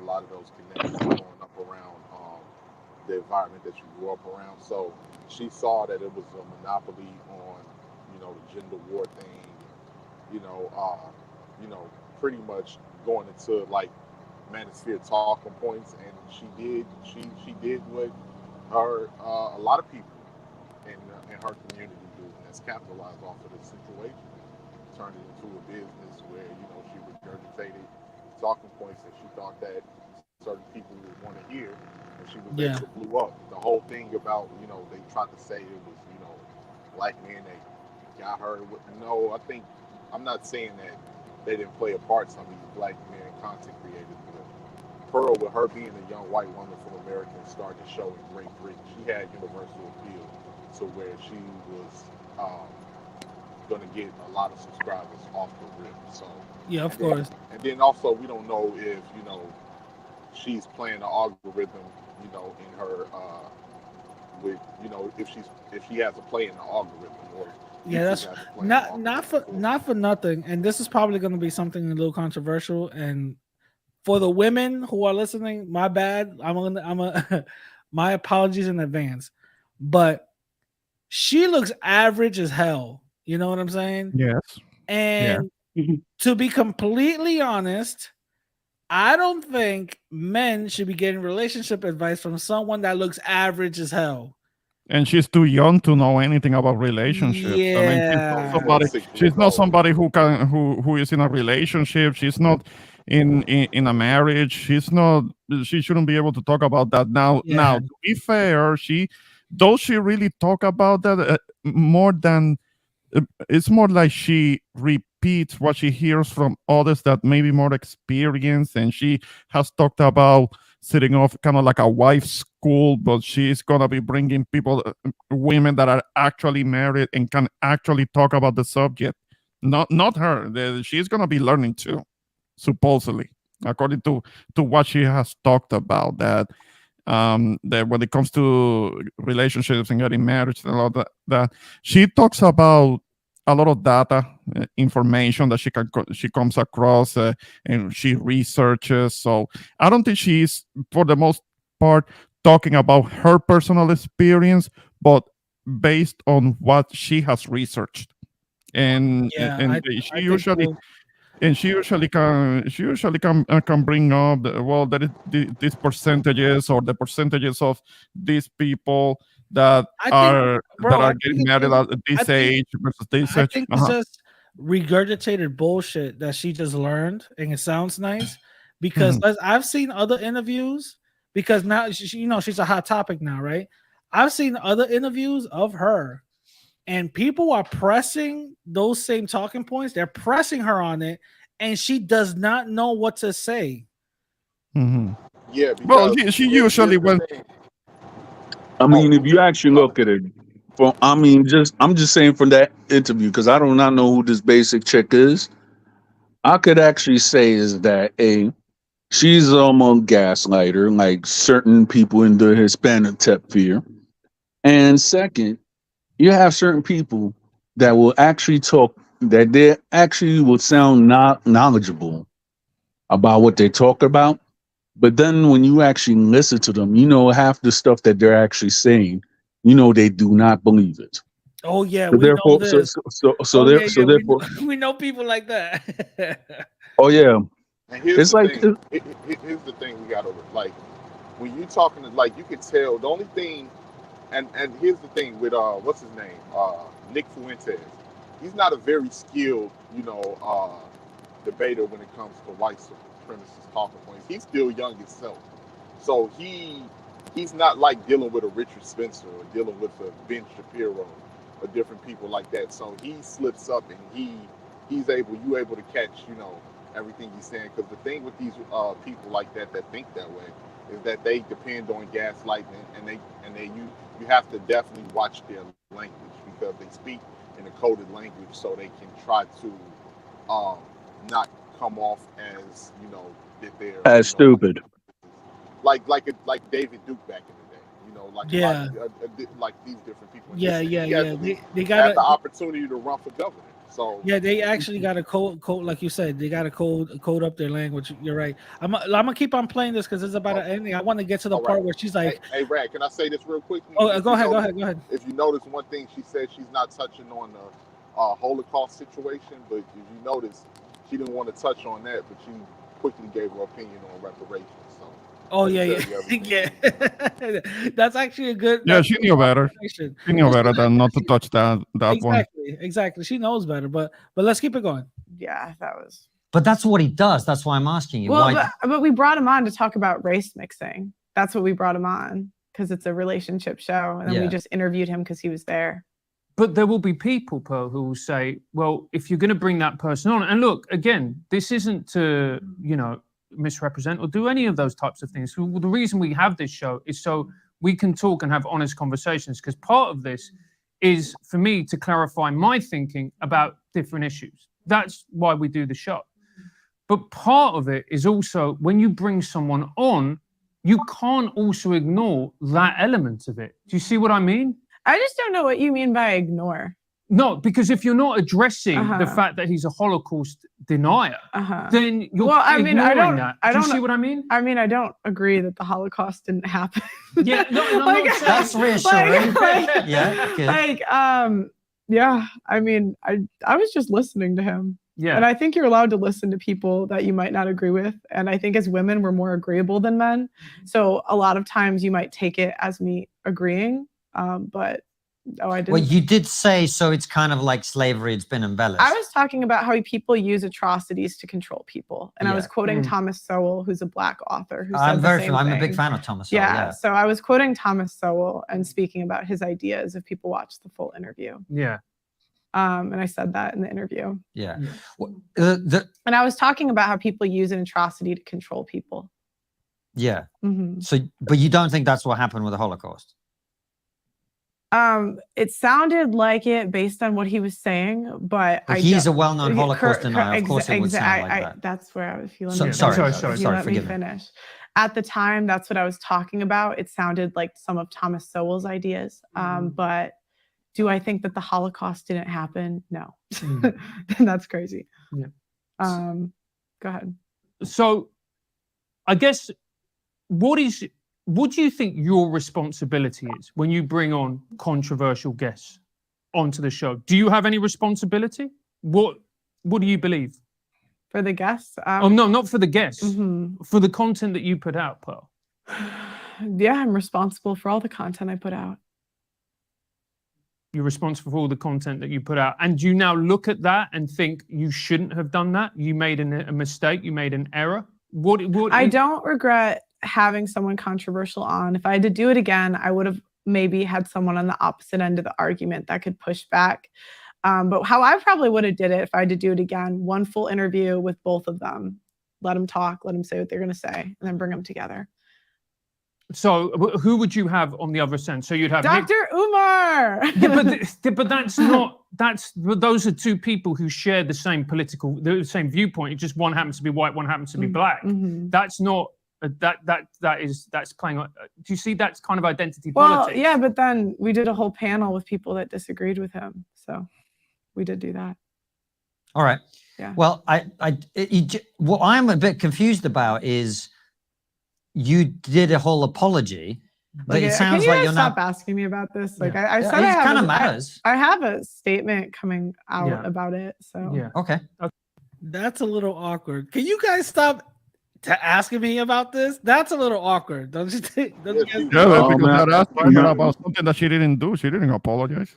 H: a lot of those connections growing up around the environment that you grew up around. So she saw that it was a monopoly on, you know, the gender war thing, you know, pretty much going into like manosphere talking points, and she did what her a lot of people in her community do, and that's capitalize off of this situation, turn it into a business where, you know, she regurgitated talking points that she thought that certain people would want to hear, and she was able to blew up. The whole thing about, you know, they tried to say it was, you know, black men that got her. No, I think, I'm not saying that they didn't play a part, some of these black men content creators, but Pearl, with her being a young white woman from America, started to show in Great Britain, she had universal appeal to where she was going to get a lot of subscribers off the rip. So
B: yeah, of course.
H: And then also, we don't know if, you know, she's playing the algorithm, you know, in her with, you know, if she has a play in the algorithm, or
B: that's not for nothing. And this is probably going to be something a little controversial. And for the women who are listening, my bad. My apologies in advance. But she looks average as hell. You know what I'm saying?
C: Yes.
B: And to be completely honest, I don't think men should be getting relationship advice from someone that looks average as hell.
C: And she's too young to know anything about relationships.
B: Yeah.
C: I mean, she's not somebody who is in a relationship. She's not in a marriage. She shouldn't be able to talk about that now.
B: Yeah.
C: Now, to be fair, does she really talk about that more than it's more like she repeats what she hears from others that may be more experienced, and she has talked about setting off kind of like a wife's school, but she's gonna be bringing people, women that are actually married and can actually talk about the subject. Not her. She's gonna be learning too, supposedly, according to what she has talked about. That when it comes to relationships and getting married and all that she talks about a lot of data, information that she comes across, and she researches. So I don't think she's, for the most part, talking about her personal experience, but based on what she has researched. And she usually and she usually can bring up there is these percentages or the percentages of these people that are getting married at this age versus this
B: I
C: age.
B: think it's just regurgitated bullshit that she just learned, and it sounds nice because I've seen other interviews because now she's a hot topic now, right? I've seen other interviews of her, and people are pressing those same talking points. They're pressing her on it, and she does not know what to say.
H: Yeah,
C: well, she usually went.
D: I mean, if you actually look at it, I'm just saying from that interview because I do not know who this basic chick is. I could actually say is that she's a gaslighter, like certain people in the Hispanic sphere. And second, you have certain people that will actually talk that they actually will sound not knowledgeable about what they talk about. But then when you actually listen to them, half the stuff that they're actually saying, they do not believe it.
B: Oh yeah,
D: So
B: we know
D: therefore,
B: this.
D: therefore,
B: we know people like that.
D: oh yeah.
H: And here's the thing we gotta like when you talking to like you can tell the only thing and here's the thing with what's his name? Nick Fuentes. He's not a very skilled, debater when it comes to white supremacist talking points. He's still young himself. So he's not like dealing with a Richard Spencer or dealing with a Ben Shapiro or different people like that. So he slips up and you able to catch, everything he's saying. Because the thing with these people like that think that way is that they depend on gaslighting and you have to definitely watch their language because they speak in a coded language so they can try to not come off as that they're
D: as stupid.
H: Like David Duke back in the day, like these different people.
B: They
H: got the opportunity to run for governor. So
B: yeah, they actually got a code, like you said, they got to code up their language. You're right. I'm gonna keep on playing this because it's about an ending. I want to get to the part where she's like,
H: "Hey, Rad, can I say this real quick?"
B: Oh, go ahead.
H: If you notice one thing, she said she's not touching on the Holocaust situation, but if you notice, she didn't want to touch on that, but she quickly gave her opinion on reparations. So.
B: Oh yeah. That's actually a good.
C: Yeah, she knew better. She knew better than not to touch that one.
B: Exactly. She knows better, but let's keep it going.
F: Yeah, that was.
G: But that's what he does. That's why I'm asking you.
F: Well, but we brought him on to talk about race mixing. That's what we brought him on because it's a relationship show, and then we just interviewed him because he was there.
I: But there will be people, Pearl, who will say, well, if you're going to bring that person on, and look, again, this isn't to, misrepresent or do any of those types of things. The reason we have this show is so we can talk and have honest conversations, because part of this is for me to clarify my thinking about different issues. That's why we do the show. But part of it is also when you bring someone on, you can't also ignore that element of it. Do you see what I mean?
F: I just don't know what you mean by ignore.
I: No, because if you're not addressing the fact that he's a Holocaust denier, then you're ignoring that. Do you see what I mean?
F: I mean, I don't agree that the Holocaust didn't happen.
I: Yeah,
G: that's reassuring.
F: Yeah. I mean, I was just listening to him. Yeah. And I think you're allowed to listen to people that you might not agree with. And I think as women, we're more agreeable than men. So a lot of times you might take it as me agreeing, but. Oh, I didn't.
G: Well, you did say, so it's kind of like slavery, it's been embellished.
F: I was talking about how people use atrocities to control people. And I was quoting Thomas Sowell, who's a Black author. Who
G: I'm a big fan of Thomas Sowell.
F: Yeah, so I was quoting Thomas Sowell and speaking about his ideas if people watch the full interview.
I: Yeah.
F: And I said that in the interview.
G: Yeah.
F: And I was talking about how people use an atrocity to control people.
G: Yeah. So, but you don't think that's what happened with the Holocaust?
F: It sounded like it based on what he was saying, but
G: he's a well-known Holocaust denier. Of course, it would sound like that.
F: That's where I was feeling.
G: Sorry.
F: Let me finish. At the time, that's what I was talking about. It sounded like some of Thomas Sowell's ideas, but do I think that the Holocaust didn't happen? No, that's crazy.
I: Yeah.
F: Go ahead.
I: So, I guess what do you think your responsibility is when you bring on controversial guests onto the show? Do you have any responsibility? What do you believe?
F: For the guests?
I: Oh no, not for the guests.
F: Mhm.
I: For the content that you put out, Pearl.
F: Yeah, I'm responsible for all the content I put out.
I: You're responsible for all the content that you put out, and you now look at that and think you shouldn't have done that. You made a mistake. You made an error. What?
F: I don't regret having someone controversial on. If I had to do it again, I would have maybe had someone on the opposite end of the argument that could push back. But how I probably would have did it if I had to do it again, one full interview with both of them, let them talk, let them say what they're going to say, and then bring them together.
I: So who would you have on the other end? So you'd have
F: Dr. Umar.
I: Yeah, but that's not. Those are two people who share the same viewpoint. It just one happens to be white, one happens to be black.
F: Mm-hmm.
I: That's not. That's playing. Do you see? That's kind of identity
F: Well,
I: politics.
F: yeah, but then we did a whole panel with people that disagreed with him, so we did do that.
G: All right.
F: Yeah.
G: Well, what I'm a bit confused about is you did a whole apology, but it sounds
F: can
G: like
F: you
G: you're
F: stop
G: not.
F: asking me about this? Like
G: Yeah.
F: I said,
G: It kind of matters.
F: I have a statement coming out about it. So
I: Yeah.
G: Okay.
B: That's a little awkward. Can you guys stop asking me about this? That's a little awkward, don't you think? Don't you guys-
C: Yeah, because
D: man.
C: they're asking her about something that she didn't do. She didn't apologize.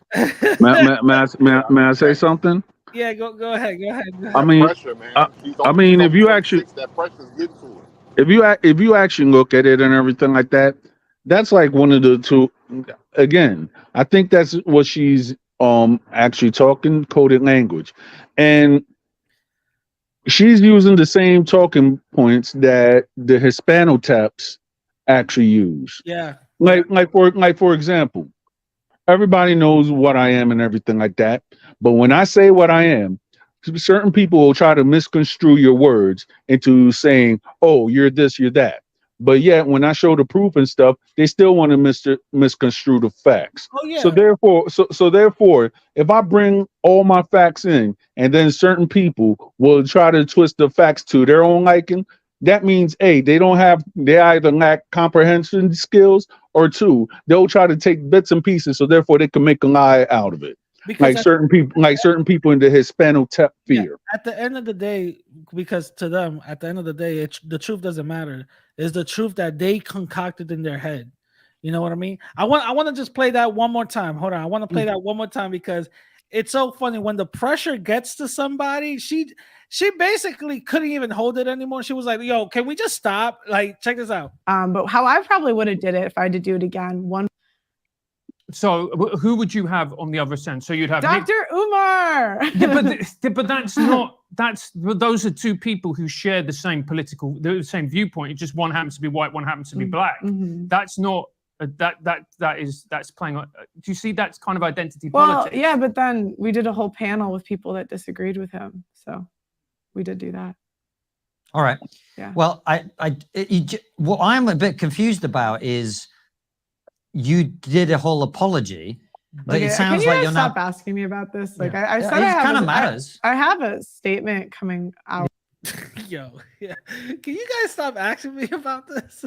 D: May I say something?
B: Yeah, go ahead.
D: I mean,
H: pressure, man.
D: I mean, if you actually,
H: that pressure's getting to her.
D: if you actually look at it and everything like that, that's like one of the two. Again, I think that's what she's actually talking coded language, and she's using the same talking points that the Hispanotaps actually use.
B: Yeah.
D: Like for example, everybody knows what I am and everything like that. But when I say what I am, certain people will try to misconstrue your words into saying, "Oh, you're this, you're that." But yet, when I show the proof and stuff, they still want to misconstrue the facts.
B: Oh yeah.
D: So therefore, if I bring all my facts in, and then certain people will try to twist the facts to their own liking, that means A, they either lack comprehension skills, or two, they'll try to take bits and pieces, so therefore they can make a lie out of it.
B: Because
D: certain people in the Hispano-Tep fear.
B: At the end of the day, because to them, at the end of the day, the truth doesn't matter. It's the truth that they concocted in their head. You know what I mean? I want to just play that one more time. Hold on. I want to play that one more time because it's so funny. When the pressure gets to somebody, she basically couldn't even hold it anymore. She was like, "Yo, can we just stop? Like, check this out."
F: But how I probably would have did it if I had to do it again,
I: So who would you have on the other end? So you'd have
F: Dr. Umar.
I: Yeah, but that's not. Those are two people who share the same same viewpoint. It just one happens to be white, one happens to be black.
F: Mm-hmm.
I: That's not. That's playing. Do you see? That's kind of identity
F: Well,
I: politics.
F: yeah, but then we did a whole panel with people that disagreed with him, so we did do that.
G: All right.
F: Yeah.
G: Well, what I'm a bit confused about is you did a whole apology, but it sounds like you're
F: stop
G: not.
F: asking me about this? Like
G: Yeah.
F: I said,
G: It kind of matters.
F: I have a statement coming out.
B: Yo, yeah. Can you guys stop asking me about this?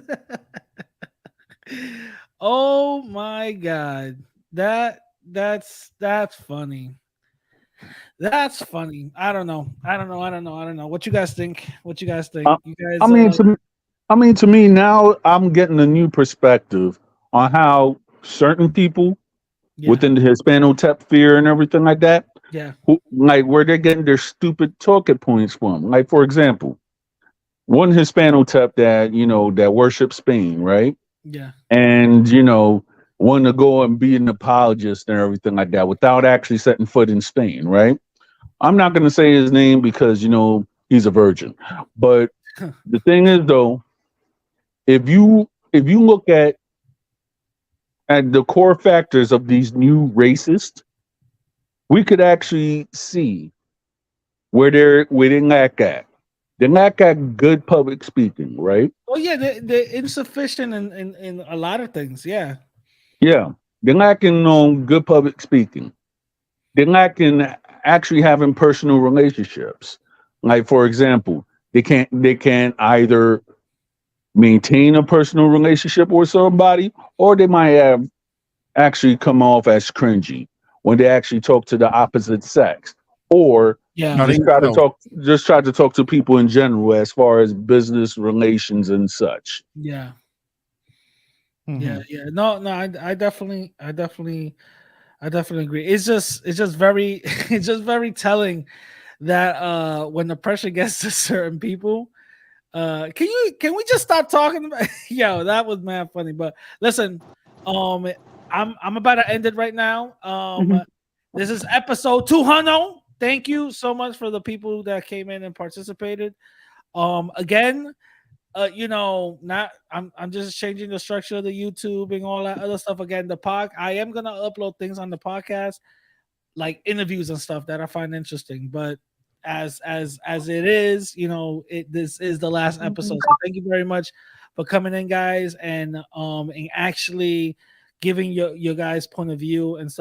B: Oh my god. That's funny. That's funny. I don't know. What you guys think? You guys
D: To me now, I'm getting a new perspective on how certain people within the Hispano-Tep fear and everything like that, where they're getting their stupid talking points from. Like, for example, one Hispano-Tep that worships Spain, right?
B: Yeah.
D: And, want to go and be an apologist and everything like that without actually setting foot in Spain, right? I'm not going to say his name because, he's a virgin. But the thing is, though, if you look at the core factors of these new racists, we could actually see where they lack at. They lack at good public speaking, right?
B: Oh yeah, they're insufficient in a lot of things. Yeah.
D: Yeah, they're lacking on good public speaking. They're lacking actually having personal relationships. Like, for example, they can't either maintain a personal relationship with somebody, or they might have actually come off as cringy when they actually talk to the opposite sex, or
B: Yeah.
C: I think so.
D: Just try to talk to people in general as far as business relations and such.
B: Yeah.
C: Mhm.
B: Yeah. No, I definitely agree. It's just very it's just very telling that when the pressure gets to certain people, can we just stop talking about yo, that was mad funny. But listen, I'm about to end it right now. This is episode 200. Thank you so much for the people that came in and participated. Again, not I'm just changing the structure of the YouTube and all that other stuff. Again, I am gonna upload things on the podcast, like interviews and stuff that I find interesting. But as it is, this is the last episode. So thank you very much for coming in, guys, and actually giving your guys' point of view and stuff